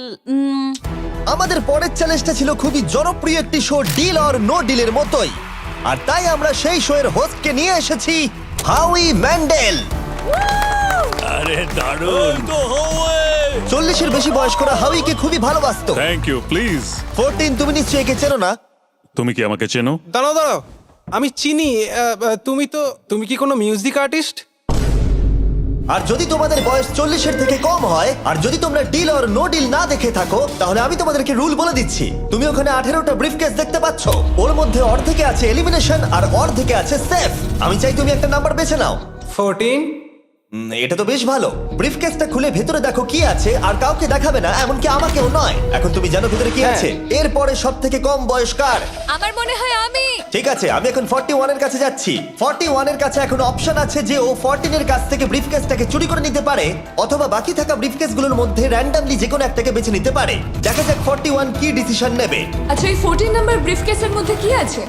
আমাদের পরের চ্যালেঞ্জটা ছিল খুবই জনপ্রিয় একটি শো, ডিল অর নো ডিলের মতোই, আর তাই আমরা সেই শো এর হোস্টকে নিয়ে এসেছি, হাউই ম্যান্ডেল। আরে দারুণ। 40-এর বেশি বয়স্করা হাউইকে খুবই ভালোবাসতো। Thank you, please. 14, তুমি নিশ্চয়ই একে চেনো না? তুমি কি আমাকে চেনো? দাঁড়াও, আমি চিনি। তুমি কি কোনো মিউজিক আর্টিস্ট? আর যদি তোমাদের বয়স 40-এর থেকে কম হয়, আর যদি তোমরা ডিল অর নো ডিল না দেখে থাকো, তাহলে আমি তোমাদেরকে রুল বলে দিচ্ছি। তুমি ওখানে 18টা ব্রিফকেস দেখতে পাচ্ছ, ওর মধ্যে অর্ধেকে আছে এলিমিনেশন আর অর্ধেকে আছে সেফ। আমি চাই তুমি একটা নাম্বার বেছে নাও। 14। এটা তো বেশ ভালো। ব্রিফকেসটা খুলে ভেতরে দেখো কি আছে, আর কাউকে দেখাবে না, এমনকি আমাকেও নয়। এখন তুমি জানো ভেতরে কি আছে। এরপরে সব থেকে কম বয়স কার? আমার মনে হয় আমি। ঠিক আছে, আমি এখন 41 এর কাছে যাচ্ছি। 41 এর কাছে এখন অপশন আছে যে ও 14 এর কাছ থেকে ব্রিফকেসটাকে চুরি করে নিতে পারে, অথবা বাকি থাকা ব্রিফকেসগুলোর মধ্যে র্যান্ডমলি যে কোনো একটাকে বেছে নিতে পারে। দেখা যাক 41 কি ডিসিশন নেবে। আচ্ছা, এই 14 নাম্বার ব্রিফকেসের মধ্যে কি আছে?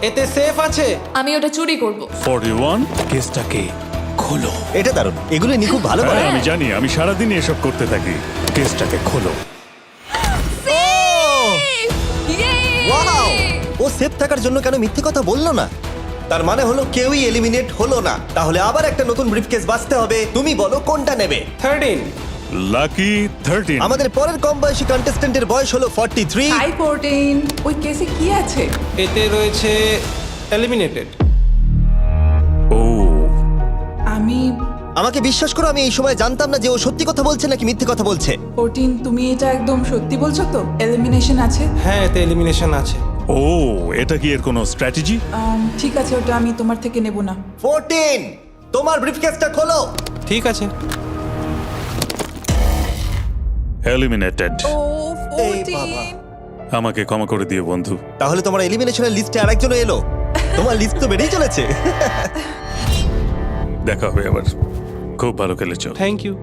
এতে সেফ আছে। আমি ওটা চুরি করব। 41 কেসটাকে খোলো। এটা দারুণ, এগুলো নি খুব ভালো করে। হ্যাঁ, আমি জানি, আমি সারাদিন এসব করতে থাকি। কেসটাকে খোলো। ওয়াও! ও সেফ থাকার জন্য কেন মিথ্যে কথা বললো না? তার মানে হলো কেউই এলিমিনেট হলো না। তাহলে আবার একটা নতুন ব্রিফকেস বাছতে হবে। তুমি বলো কোনটা নেবে? 13। লাকি 13। আমাদের পরের কম বয়সী কন্টেস্ট্যান্টের বয়স হলো 43। হাই 14, ওই কেসে কি আছে? এতে রয়েছে এলিমিনেটেড। ও, আমাকে বিশ্বাস করো, আমি এই সময় জানতাম না যে ও সত্যি কথা বলছে নাকি মিথ্যে কথা বলছে। 14, তুমি এটা একদম সত্যি বলছো তো? এলিমিনেশন আছে? হ্যাঁ, এতে এলিমিনেশন আছে। ও, এটা কি এর কোনো স্ট্র্যাটেজি? ঠিক আছে, ওটা আমি তোমার থেকে নেব না। 14, তোমার ব্রিফকেসটা খোলো। ঠিক আছে। এলিমিনেটেড। ও এই বাবা। 14। আমাকে ক্ষমা করে দিও বন্ধু। তাহলে তোমার এলিমিনেশনের লিস্টে আরেকজন এলো। তোমার লিস্ট তো বেড়েই চলেছে। দেখা হবে আবার। খুব ভালো খেলেছো। Thank you.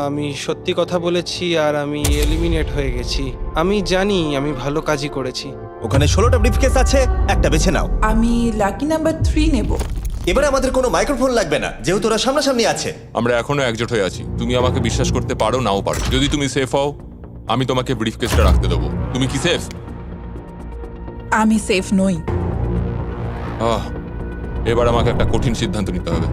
আমি সত্যি কথা বলেছি আর আমি এলিমিনেট হয়ে গেছি। আমি জানি আমি ভালো কাজই করেছি। ওখানে 16টা ব্রিফকেস আছে, একটা বেছে নাও। আমি লাকি নাম্বার 3 নেব। এবারে আমাদের কোনো মাইক্রোফোন লাগবে না, যেহেতু ওরা সামনাসামনি আছে। আমরা এখনো একজোট হয়ে আছি। তুমি আমাকে বিশ্বাস করতে পারো, নাও পারো। যদি তুমি সেফ হও, আমি তোমাকে ব্রিফকেসটা রাখতে দেবো। তুমি কি সেফ? আমি সেফ নই। এবার আমাকে একটা কঠিন সিদ্ধান্ত নিতে হবে।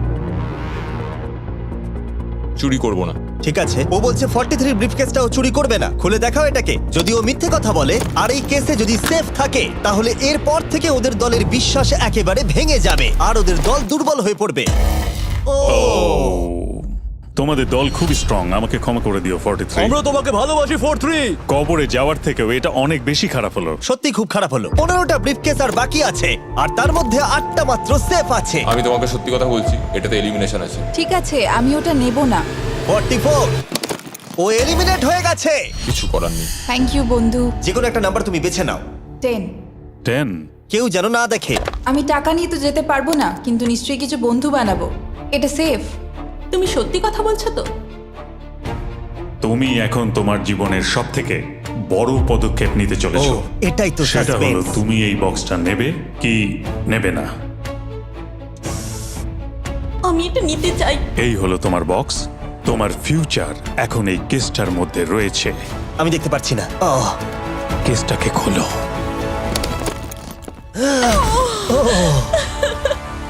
চুরি করব না। ঠিক আছে, ও বলছে 43 ব্রিফকেসটাও চুরি করবে না। খুলে দেখাও এটাকে। যদি ও মিথ্যে কথা বলে আর এই কেসে যদি সেফ থাকে, তাহলে এরপর থেকে ওদের দলের বিশ্বাস একেবারে ভেঙে যাবে আর ওদের দল দুর্বল হয়ে পড়বে। ও তোমাদের দল খুবই স্ট্রং, আমাকে ক্ষমা করে দিও 43। আমরা তোমাকে ভালোবাসি 43। কবরে যাওয়ার থেকেও এটা অনেক বেশি খারাপ হলো। সত্যি খুব খারাপ হলো। 15টা ব্রিফকেস আর বাকি আছে, আর তার মধ্যে 8টা মাত্র সেফ আছে। আমি তোমাকে সত্যি কথা বলছি, এটাতে এলিমিনেশন আছে। ঠিক আছে, আমি ওটা নেব না। 44, ও এলিমিনেট হয়ে গেছে। কিছু করার নেই। থ্যাংক ইউ বন্ধু। যে কোনো একটা নাম্বার তুমি বেছে নাও। 10। 10। কেউ যেন না দেখে। আমি টাকা নিয়ে তো যেতে পারবো না, কিন্তু নিশ্চয়ই কিছু বন্ধু বানাবো। এটা সেফ। তুমি সত্যি কথা বলছো তো? তুমি এখন তোমার জীবনের সবথেকে বড় পদক্ষেপ নিতে ও, চলেছো। এটাই তো সেটা হলো সাসপেন্স। তুমি এই বক্সটা নেবে কি নেবে না। আমি এটা নিতে চাই। এই হলো তোমার বক্স। তোমার ফিউচার এখন এই কেসটার মধ্যে রয়েছে। আমি দেখতে পাচ্ছি না। কেসটাকে খোলো।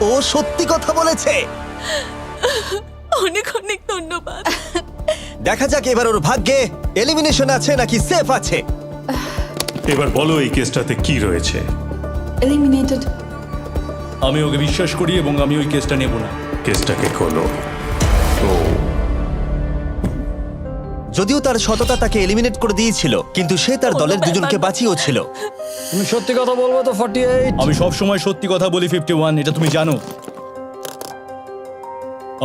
ও সত্যি কথা বলেছে। অনেক অনেক ধন্যবাদ। দেখা যাক এবার ওর ভাগ্যে এলিমিনেশন আছে নাকি সেফ আছে। এবার বলো এই কেসটাতে কি রয়েছে। এলিমিনেটেড। আমি ওকে বিশ্বাস করি এবং আমি ওই কেসটা নেব না। কেসটাকে খোলো। ও যদিও তার সততা তাকে এলিমিনেট করে দিয়েছিল, কিন্তু সে তার দলের দুজনকে বাঁচিয়েও ছিল। তুমি সত্যি কথা বলবো তো 48? আমি সব সময় সত্যি কথা বলি 51, এটা তুমি জানো।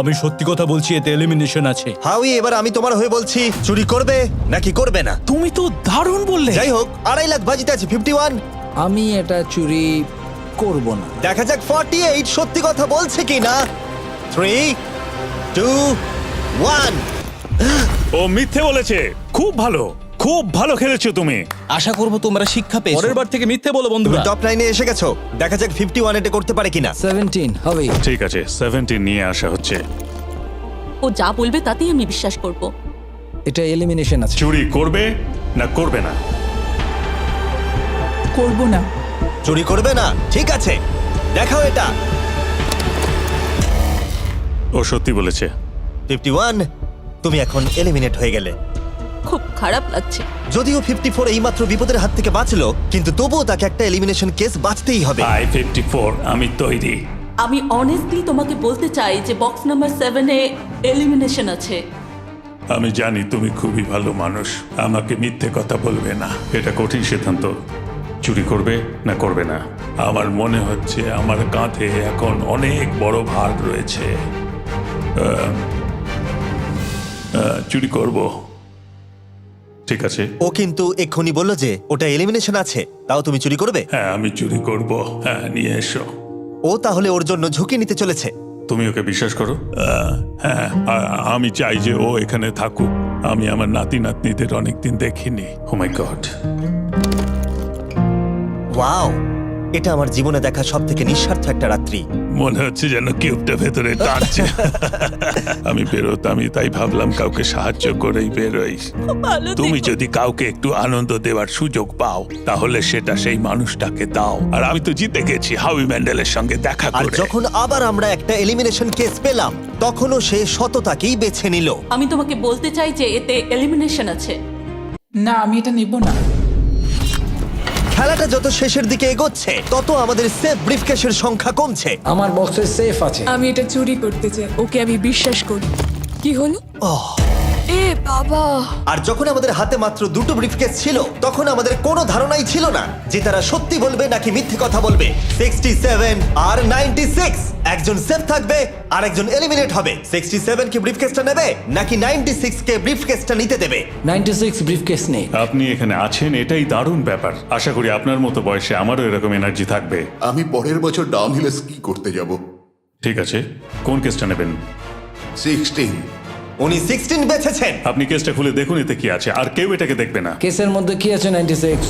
আমি সত্যি কথা বলছি, এতে এলিমিনেশন আছে। হাউই, এবার আমি তোমার হয়ে বলছি, চুরি করবে নাকি করবে না? তুমি তো দারুণ বললে। যাই হোক, 2.5 লাখ বাজিতে আছে 51। আমি এটা চুরি করব না। দেখা যাক 48 সত্যি কথা বলছে কিনা। 3, 2, 1। ও মিথ্যে বলেছে। খুব ভালো, খুব ভালো খেলেছো তুমি। আশা করব তোমরা শিক্ষা পেয়েছো। পরের বার থেকে মিথ্যে বলো তুমি বন্ধুরা। টপ 9 এ এসে গেছো। দেখা যাক 51 এটা করতে পারে কিনা। 17 হবে। ঠিক আছে, 17 নিয়ে আসা হচ্ছে। ও যা বলবে তাতেই আমি বিশ্বাস করব। এটা এলিমিনেশন আছে। চুরি করবে না করবে না? করব না। চুরি করবে না? ঠিক আছে, দেখাও এটা। ও সত্যি বলেছে। 51, তুমি এখন এলিমিনেট হয়ে গেলে। খুব খারাপ লাগছে। যদিও 54 এইমাত্র বিপদের হাত থেকে বাঁচলো, কিন্তু তবুও তাকে একটা এলিমিনেশন কেস বাঁচতেই হবে। I-54, আমি তৈরি। আমি অনেস্টলি তোমাকে বলতে চাই যে বক্স নাম্বার 7 এ এলিমিনেশন আছে। আমি জানি তুমি খুবই ভালো মানুষ, আমাকে মিথ্যে কথা বলবে না। এটা কঠিন সিদ্ধান্ত, চুরি করবে না করবে না। আমার মনে হচ্ছে আমার কাঁধে এখন অনেক বড় ভার রয়েছে। চুরি করব। ঠিক আছে। ও কিন্তু এক্ষুনি বললো যে ওটা এলিমিনেশন আছে, তাও তুমি চুরি করবে? হ্যাঁ, আমি চুরি করব। হ্যাঁ, নিয়ে এসো। ও তাহলে ওর জন্য ঝুঁকি নিতে চলেছে। তুমি ওকে বিশ্বাস করো? হ্যাঁ, আমি চাই যে ও এখানে থাকুক। আমি আমার নাতি নাতনিদের অনেকদিন দেখিনি। ও মাই গড। ওয়াও, এটা আমার জীবনে দেখা সবথেকে নিঃস্বার্থ একটা রাত্রি। মনে হচ্ছে যেন কিউবটা ভেতরে টানছে। আমি বেরোতামই, তাই ভাবলাম কাউকে সাহায্য করেই বেরোই। তুমি যদি কাউকে একটু আনন্দ দেওয়ার সুযোগ পাও, তাহলে সেটা সেই মানুষটাকে দাও। আর আমি তো জিতে গেছি হাউই ম্যান্ডেলের সঙ্গে দেখা আর করে। যখন আবার আমরা একটা এলিমিনেশন কেস পেলাম, তখনও সে সততাকেই বেছে নিল। আমি তোমাকে বলতে চাই যে এতে এলিমিনেশন আছে। না, আমি এটা নেব না। খেলাটা যত শেষের দিকে এগোচ্ছে, তত আমাদের সেফ ব্রিফকেসের সংখ্যা কমছে। আমার বক্সে সেফ আছে। আমি এটা চুরি করতে চাই। ওকে আমি বিশ্বাস করি। কি হলো? এ বাবা! আর যখন আমাদের হাতে মাত্র 2টো ব্রিফকেস ছিল, তখন আমাদের কোনো ধারণাই ছিল না যে তারা সত্যি বলবে নাকি মিথ্যে কথা বলবে। 67 আর 96, একজন সেফ থাকবে আর একজন এলিমিনেট হবে। 67 কি ব্রিফকেসটা নেবে নাকি 96 কে ব্রিফকেসটা নিতে দেবে? 96 ব্রিফকেস নেই। আপনি এখানে আছেন, এটাই দারুণ ব্যাপার। আশা করি আপনার মতো বয়সে আমারও এরকম এনার্জি থাকবে। আমি পরের বছর ডাউনহিলে স্কি করতে যাব। ঠিক আছে, কোন কেসটা নেবেন? 16। উনি 16 বেছেছেন। আপনি কেসটা খুলে দেখুন এতে কি আছে, আর কেউ এটাকে দেখবে না। কেসের মধ্যে কি আছে? 96।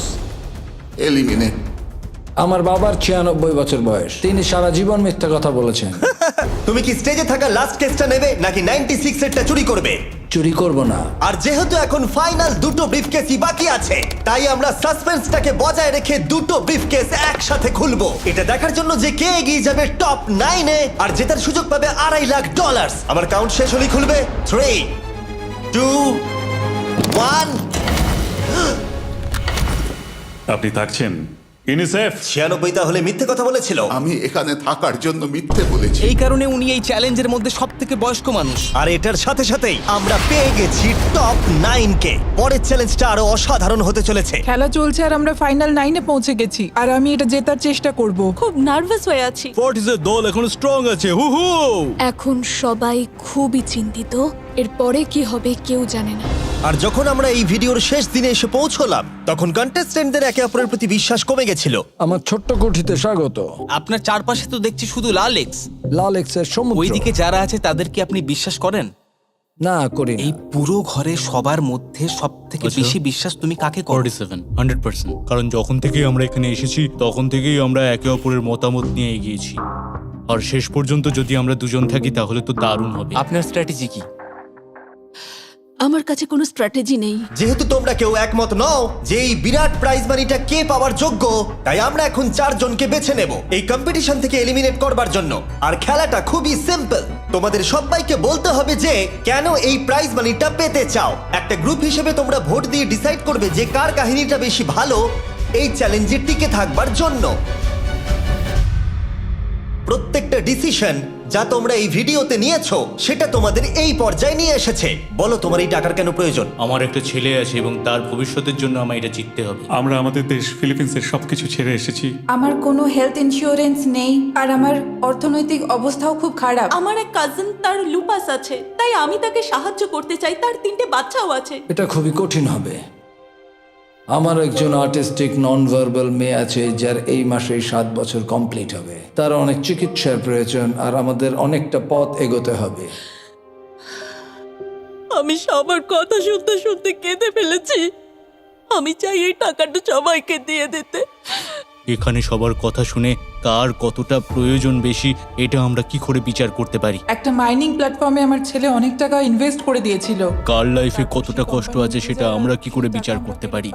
এলিমিনেট। আমার বাবার 96 বছর বয়স। তিনি সারা জীবন মিথ্যা কথা বলেছেন। তুমি কি স্টেজে থাকা লাস্ট কেসটা নেবে নাকি 96 এরটা চুরি করবে? চুরি করব না। আর যেহেতু এখন ফাইনাল 2টো ব্রিফকেসই বাকি আছে, তাই আমরা সাসপেন্সটাকে বজায় রেখে 2টো ব্রিফকেস একসাথে খুলবো। এটা দেখার জন্য যে কে এগিয়ে যাবে টপ 9 এ আর জেতার সুযোগ পাবে $2.5 লাখ। আমার কাউন্ট শেষ হলেই খুলবে। 3, 2, 1। আপনি থাকছেন? ইউনিসেফ 96 তাহলে মিথ্যে কথা বলেছিল। আমি এখানে থাকার জন্য মিথ্যে বলেছি। এই কারণে উনি এই চ্যালেঞ্জের মধ্যে সব থেকে বয়স্ক মানুষ। আর এটার সাথে সাথেই আমরা পেয়ে গেছি টপ 9 কে। পরের চ্যালেঞ্জটা আরো অসাধারণ হতে চলেছে। খেলা চলছে আর আমরা ফাইনাল 9-এ পৌঁছে গেছি আর আমি এটা জেতার চেষ্টা করব। খুব নার্ভাস হয়ে আছি। ফর্টিসের দল এখন স্ট্রং আছে। হু হু। এখন সবাই খুবই চিন্তিত, এরপরে কি হবে কেউ জানে না। আর যখন আমরা এই ভিডিওর শেষ দিনে এসে পৌঁছলাম তখন কন্টেস্টেন্টদের একে অপরের প্রতি বিশ্বাস কমে গেছিল। আমার ছোট্ট কুঠিতে স্বাগত। আপনার চারপাশে তো দেখছি শুধু লাল এক্স। লাল এক্সের সমুদ্র। ওইদিকে যারা আছে তাদের কি আপনি বিশ্বাস করেন? না করি না। এই পুরো ঘরে সবার মধ্যে সব থেকে আচ্ছা। বেশি বিশ্বাস তুমি কাকে করো? 47 100%। কারণ যখন থেকেই আমরা এখানে এসেছি তখন থেকেই আমরা একে অপরের মতামত নিয়ে এগিয়েছি। আর শেষ পর্যন্ত যদি আমরা দুজন থাকি তাহলে তো দারুণ হবে। আপনার স্ট্র্যাটেজি কি? আমার কাছে কোনো স্ট্র্যাটেজি নেই। যেহেতু তোমরা কেউ একমত নও যে এই বিরাট প্রাইজ মানিটা কে পাওয়ার যোগ্য, তাই আমরা এখন 4 জনকে বেছে নেব এই কম্পিটিশন থেকে এলিমিনেট করবার জন্য। আর খেলাটা খুবই সিম্পল। তোমাদের সবাইকে বলতে হবে যে কেন এই প্রাইজ মানিটা পেতে চাও। একটা গ্রুপ হিসেবে তোমরা ভোট দিয়ে ডিসাইড করবে যে কার কাহিনীটা বেশি ভালো এই চ্যালেঞ্জে টিকে থাকবার জন্য। প্রত্যেকটা ডিসিশন যা তোমরা এই ভিডিওতে নিয়েছো সেটা তোমাদের এই পর্যায়ে নিয়ে এসেছে। বলো তোমার এই টাকার কেন প্রয়োজন? আমার একটা ছেলে আছে এবং তার ভবিষ্যতের জন্য আমার এটা জিততে হবে। আমরা আমাদের দেশ ফিলিপিন্সের সবকিছু ছেড়ে এসেছি। আমার কোনো হেলথ ইন্স্যুরেন্স নেই আর আমার অর্থনৈতিক অবস্থাও খুব খারাপ। আমার এক কাজিন, তার লুপাস আছে, তাই আমি তাকে সাহায্য করতে চাই। তার 3টে বাচ্চাও আছে। এটা খুবই কঠিন হবে। আমার একজন আর্টিস্টিক নন ভার্বাল মেয়ে আছে যার এই মাসেই 7 বছর কমপ্লিট হবে। তার অনেক চিকিৎসার প্রয়োজন আর আমাদের অনেকটা পথ এগোতে হবে। আমি সবার কথা শুনতে শুনতে কেঁদে ফেলেছি। আমি চাই এই টাকাটা সবাইকে দিয়ে দিতে। এখানে সবার কথা শুনে কার কতটা প্রয়োজন বেশি এটা আমরা কি করে বিচার করতে পারি? একটা মাইনিং প্ল্যাটফর্মে আমার ছেলে অনেক টাকা ইনভেস্ট করে দিয়েছিল। কার লাইফে কতটা কষ্ট আছে সেটা আমরা কি করে বিচার করতে পারি?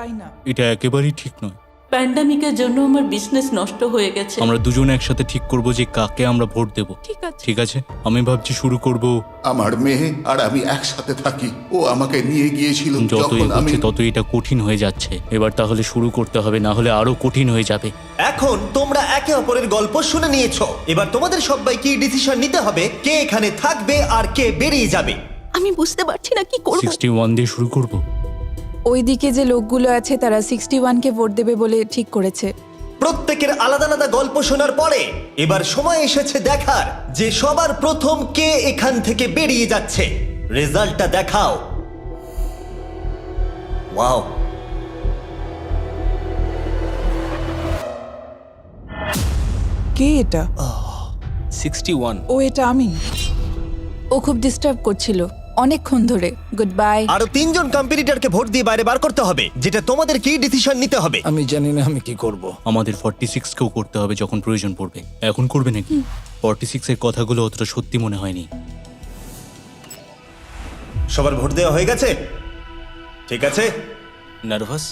এটা একেবারেই ঠিক নয়। প্যান্ডামিকের জন্য আমার বিজনেস নষ্ট হয়ে গেছে। আমরা দুজন একসাথে ঠিক করব যে কাকে আমরা ভোট দেব। ঠিক আছে। ঠিক আছে, আমি ভাবছি শুরু করব। আমার মেয়ে আর আমি একসাথে থাকি। ও আমাকে নিয়ে গিয়েছিল যত যখন আমি এগোচ্ছে তত এটা কঠিন হয়ে যাচ্ছে। এবার তাহলে শুরু করতে হবে, না হলে আরো কঠিন হয়ে যাবে। এখন তোমরা একে অপরের গল্প শুনে নিয়েছো। এবার তোমাদের সবাইকে ডিসিশন নিতে হবে কে এখানে থাকবে আর কে বেরিয়ে যাবে। আমি বুঝতে পারছি না কি করব। 61 দিয়ে শুরু করব। ওইদিকে যে লোকগুলো আছে তারা 61-কে ভোট দেবে বলে ঠিক করেছে। প্রত্যেকের আলাদা আলাদা গল্প শোনার পরে এবার সময় এসেছে দেখার যে সবার প্রথম কে এখান থেকে বেরিয়ে যাচ্ছে। রেজাল্টটা দেখাও। ওয়াও, কে এটা? 61। ও এটা আমি। ও খুব ডিস্টার্ব করছিল অনেকক্ষণ ধরে। Good bye. আরো 3 জন কম্পিটিটরকে ভোট দিয়ে বাইরে বার করতে হবে, যেটা তোমাদের কি ডিসিশন নিতে হবে। আমি জানি না আমি কি করব। আমাদের 46 কেও করতে হবে যখন প্রয়োজন পড়বে। এখন করবে নাকি? 46 এর কথাগুলো অতটা সত্যি মনে হয়নি। সবার ভোট দেওয়া হয়ে গেছে? ঠিক আছে, নার্ভাস?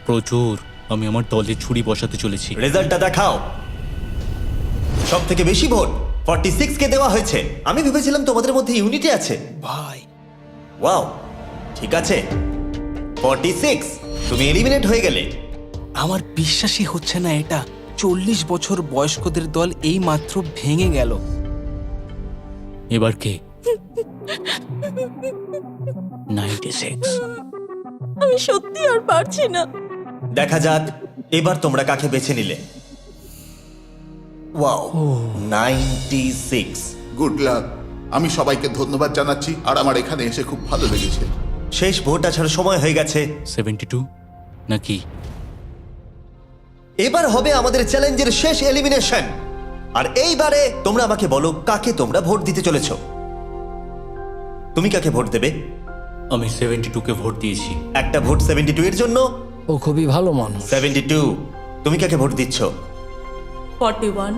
প্রচুর। আমি আমার দলে ছুরি বসাতে চলেছি। রেজাল্টটা দেখাও। সব থেকে বেশি ভোট 46 কে দেওয়া হয়েছে। আমি ভেবেছিলাম তোমাদের মধ্যে ইউনিটি আছে। ভাই, ওয়াও, ঠিক আছে। 46, তুমি এলিমিনেট হয়ে গেলে। আমার বিশ্বাসই হচ্ছে না এটা। 40 বছর বয়স্কদের দল এই মাত্র ভেঙে গেল। এবার কে? 96। আমি সত্যি আর পারছি না। দেখা যাক এবার তোমরা কাকে বেছে নিলে। ওয়াও, 96। Good luck. আমি সবাইকে ধন্যবাদ জানাচ্ছি আর আমার এখানে এসে খুব ভালো লেগেছে। শেষ ভোট আসার সময় হয়ে গেছে। 72 নাকি? এবার হবে আমাদের চ্যালেঞ্জের শেষ এলিমিনেশন। আর এইবারে তোমরা আমাকে বলো কাকে তোমরা ভোট দিতে চলেছো। তুমি কাকে ভোট দেবে? আমি 72 কে ভোট দিয়েছি। একটা ভোট 72 এর জন্য। ও খুবই ভালো মানুষ। 72, তুমি কাকে ভোট দিচ্ছ? 41।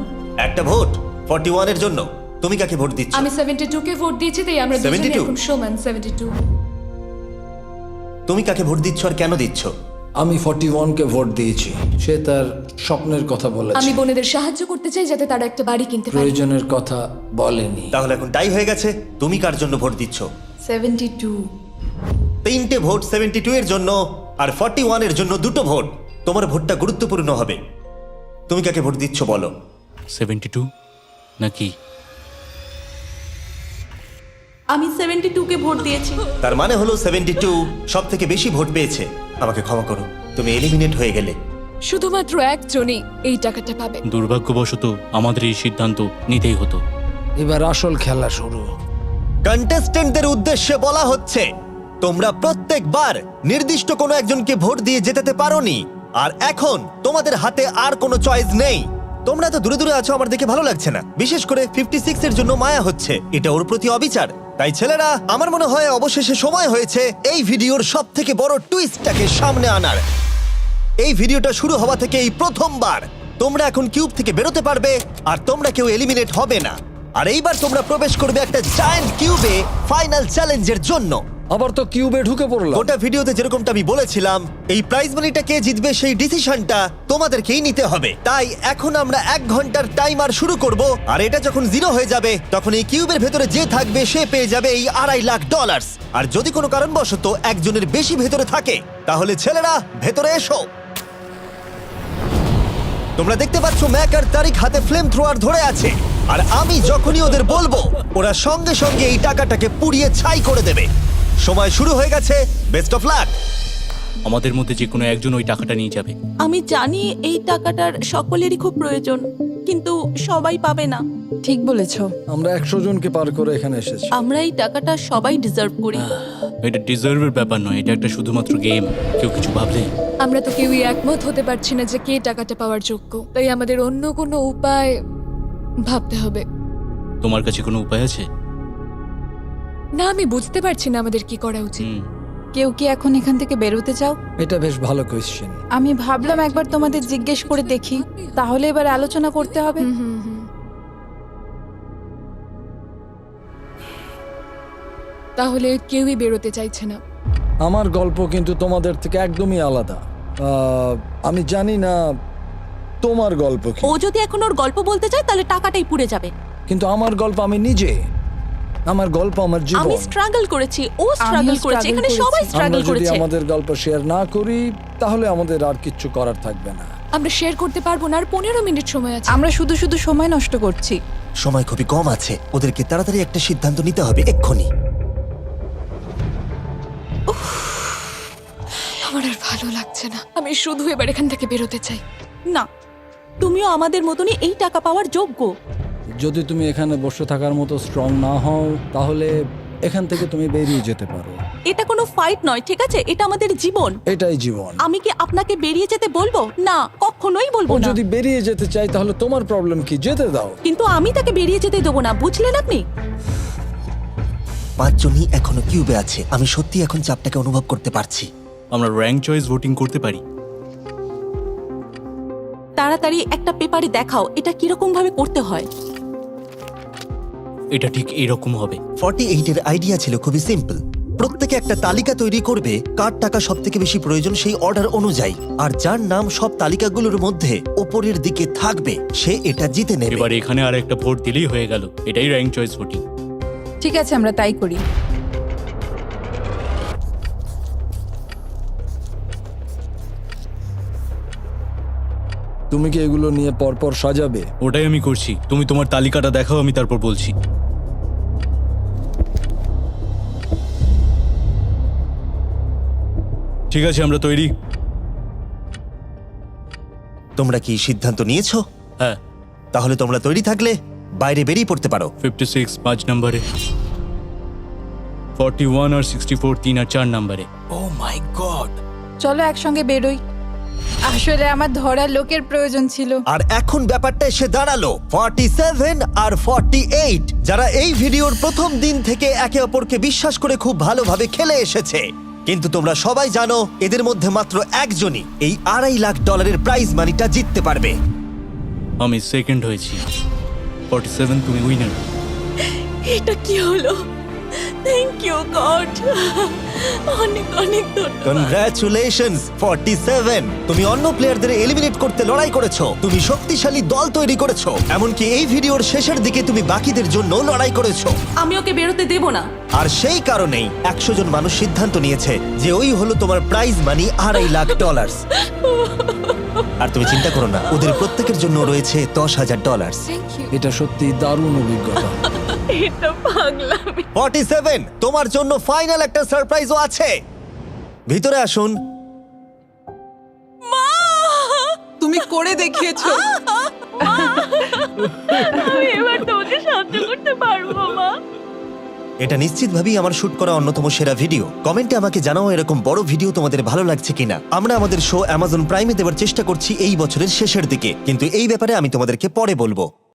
একটা ভোট 41 এর জন্য। তুমি কাকে ভোট দিচ্ছ? আমি 72 কে ভোট দিয়েছি, তাই আমরা দুজনে 72? এখন সমান। 72। তুমি কাকে ভোট দিচ্ছ আর কেন দিচ্ছ? আমি 41-কে ভোট দিয়েছি। সে তার স্বপ্নের কথা বলেছে। আমি বোনেদের সাহায্য করতে চাই যাতে তারা একটা বাড়ি কিনতে পারে। প্রয়োজনের কথা বলেনি। তাহলে এখন টাই হয়ে গেছে। তুমি কার জন্য ভোট দিচ্ছ? 72। 3টে ভোট 72 এর জন্য আর 41 এর জন্য 2টো ভোট। তোমার ভোটটা গুরুত্বপূর্ণ হবে। তুমি কাকে ভোট দিচ্ছ বলো? 72 নাকি? আমি 72 কে ভোট দিয়েছি। তার মানে হলো 72 সব থেকে বেশি ভোট পেয়েছে। আমাকে ক্ষমা করো, তুমি এলিমিনেট হয়ে গেলে। শুধুমাত্র একজনই এই টাকাটা পাবে। দুর্ভাগ্যবশত আমাদের এই সিদ্ধান্ত নিতেই হতো। এবার আসল খেলা শুরু। কন্টেস্টেন্টদের উদ্দেশ্যে বলা হচ্ছে, তোমরা প্রত্যেকবার নির্দিষ্ট কোনো একজনকে ভোট দিয়ে জেতাতে পারোনি, আর এখন তোমাদের হাতে আর কোনো চয়েস নেই। তোমরা তো দূরে দূরে আছো, আমার দেখে ভালো লাগছে না। বিশেষ করে 56 এর জন্য মায়া হচ্ছে, এটা ওর প্রতি অবিচার। তাই ছেলেরা, আমার মনে হয় অবশেষে সময় হয়েছে এই ভিডিওর সব থেকে বড় টুইস্টটাকে সামনে আনার। এই ভিডিওটা শুরু হওয়া থেকে এই প্রথমবার তোমরা এখন কিউব থেকে বেরোতে পারবে, আর তোমরা কেউ এলিমিনেট হবে না। আর এইবার তোমরা প্রবেশ করবে একটা জায়ান্ট কিউবে ফাইনাল চ্যালেঞ্জের জন্য। আবার তো কিউবে ঢুকে পড়লাম। গোটা ভিডিওতে যেরকমটা আমি বলেছিলাম, এই প্রাইজ মানিটা কে জিতবে সেই ডিসিশনটা তোমাদেরকেই নিতে হবে। তাই এখন আমরা 1 ঘন্টার টাইমার শুরু করব, আর এটা যখন 0 হয়ে যাবে তখন এই কিউবের ভেতরে যে থাকবে সে পেয়ে যাবে এই $2.5 লাখ। আর যদি কোনো কারণবশত একজনের বেশি ভেতরে থাকে, তাহলে ছেলেরা ভেতরে এসো। তোমরা দেখতে পাচ্ছ ম্যাক আর তারিক হাতে ফ্লেম থ্রোয়ার ধরে আছে, আর আমি যখনই ওদের বলবো ওরা সঙ্গে সঙ্গে এই টাকাটাকে পুড়িয়ে ছাই করে দেবে। সময় শুরু হয়ে গেছে, বেস্ট অফ লাক। আমাদের মধ্যে যে কোনো একজন ওই টাকাটা নিয়ে যাবে। আমি জানি এই টাকাটার সকলেরই খুব প্রয়োজন, কিন্তু সবাই পাবে না। ঠিক বলেছো। আমরা 100 জনকে পার করে এখানে এসেছি। আমরা এই টাকাটা সবাই ডিজার্ভ করি। এটা ডিজার্ভের ব্যাপার নয়, এটা একটা শুধুমাত্র গেম। কেউ কিছু ভাবলে? আমরা তো কেউই একমত হতে পারছি না যে কে টাকাটা পাওয়ার যোগ্য, তাই আমাদের অন্য কোনো উপায় ভাবতে হবে। তোমার কাছে কোনো উপায় আছে? না, আমি বুঝতে পারছি না আমাদের কি করা উচিত। কেউ কি এখন এখান থেকে বেরোতে চাও? এটা বেশ ভালো কোয়েশ্চেন। আমি ভাবলাম একবার তোমাদের জিজ্ঞেস করে দেখি, তাহলে এবার আলোচনা করতে হবে। তাহলে কেউই বেরোতে চাইছে না। আমার গল্প কিন্তু তোমাদের থেকে একদমই আলাদা। আমি জানি না তোমার গল্প কি। ও যদি এখন ওর গল্প বলতে চায় তাহলে টাকাটাই পুড়ে যাবে। কিন্তু আমার গল্প আমি নিজে, আমার গল্প আমার জীবন। আমি স্ট্রাগল করেছি, ও স্ট্রাগল করেছে, এখানে সবাই আমরা স্ট্রাগল যদি করেছে। আমাদের গল্প শেয়ার না করি তাহলে আমাদের আর কিচ্ছু করার থাকবে না। আমরা শেয়ার করতে পারবো না, আর 15 মিনিট সময় আছে। আমরা শুধু শুধু সময় নষ্ট করছি। সময় খুবই কম আছে, ওদেরকে তাড়াতাড়ি একটা সিদ্ধান্ত নিতে হবে এক্ষুনি। আমার আর ভালো লাগছে না, আমি শুধু এবার এখান থেকে বেরোতে চাই। না, তুমিও আমাদের মতনই এই টাকা পাওয়ার যোগ্য। যদি তুমি এখানে বসে থাকার মতো স্ট্রং না হও তাহলে এখান থেকে তুমি বেরিয়ে যেতে পারো। এটা কোনো ফাইট নয়, ঠিক আছে? এটা আমাদের জীবন। এটাই জীবন। আমি কি আপনাকে বেরিয়ে যেতে বলবো? না, কখনোই বলবো ও না। যদি বেরিয়ে যেতে চাই তাহলে তোমার প্রবলেম কি? যেতে দাও। কিন্তু আমি তাকে বেরিয়ে যেতে দেবো না, বুঝলেন আপনি? 5 জনই এখনো কিউবে আছে। আমি সত্যি এখন চাপটাকে অনুভব করতে পারছি। আমরা র্যাঙ্ক চয়েস ভোটিং করতে পারি। তাড়াতাড়ি একটা পেপারে দেখাও এটা কিরকম ভাবে করতে হয়। এটা ঠিক এরকম হবে। 48 এর আইডিয়া ছিল খুবই সিম্পল। প্রত্যেকে একটা তালিকা তৈরি করবে কার টাকা সব থেকে বেশি প্রয়োজন সেই অর্ডার অনুযায়ী, আর যার নাম সব তালিকাগুলোর মধ্যে উপরের দিকে থাকবে সে এটা জিতে নেবে। এবার এখানে আর একটা ভোট দিলেই হয়ে গেল। এটাই র্যাঙ্ক চয়েস ভোটিং। ঠিক আছে, আমরা তাই করি। তুমি কি এগুলো নিয়ে পরপর সাজাবে? ওটাই আমি করছি। তুমি তোমার তালিকাটা দেখাও, আমি তারপর বলছি। ঠিক আছে, আমরা তৈরি। তোমরা কি সিদ্ধান্ত নিয়েছো? হ্যাঁ। তাহলে তোমরা তৈরি থাকলে বাইরে বেরিয়ে পড়তে পারো। 56 5 নম্বরে, 41 আর 64 3 আর 4 নম্বরে। ও মাই গড! চলো একসঙ্গে বেরোই। আসলে আমার ধরার লোকের প্রয়োজন ছিল। আর এখন ব্যাপারটা এসে দাঁড়ালো 47 আর 48, যারা এই ভিডিওর প্রথম দিন থেকে একে অপরকে বিশ্বাস করে খুব ভালোভাবে খেলে এসেছে। কিন্তু তোমরা সবাই জানো এদের মধ্যে মাত্র একজনই এই $2.5 লাখ প্রাইজ মানিটা জিততে পারবে। আমি সেকেন্ড হয়েছি। 47 তুমি উইনার। এটা কি হলো? থ্যাংক ইউ গড, অনেক অনেক ধন্যবাদ। কনগ্রাচুলেশনস 47, তুমি অন্য প্লেয়ারদের এলিমিনেট করতে লড়াই করেছো, তুমি শক্তিশালী দল তৈরি করেছো, এমনকি এই ভিডিওর শেষের দিকে তুমি বাকিদের জন্য লড়াই করেছো। আমি ওকে বেরোতে দেব না। আর সেই কারণেই 100 জন মানুষ সিদ্ধান্ত নিয়েছে যে ওই হলো তোমার প্রাইজ মানি $2.5 লাখ। আর তুমি চিন্তা করো না, ওদের প্রত্যেকের জন্য রয়েছে $10,000। Thank you. এটা সত্যি দারুণ অভিজ্ঞতা। এটা পাগলামি। 47, তোমার জন্য ফাইনাল একটা সারপ্রাইজও আছে। ভিতরে আসুন। তুমি করে দেখিয়েছো। আমি এবার তোমাকে সাহায্য করতে পারবো মা। এটা নিশ্চিতভাবেই আমার শুট করা অন্যতম সেরা ভিডিও। কমেন্টে আমাকে জানাও এরকম বড় ভিডিও তোমাদের ভালো লাগছে কিনা। আমরা আমাদের শো অ্যামাজন প্রাইমে দেওয়ার চেষ্টা করছি এই বছরের শেষের দিকে, কিন্তু এই ব্যাপারে আমি তোমাদেরকে পরে বলবো।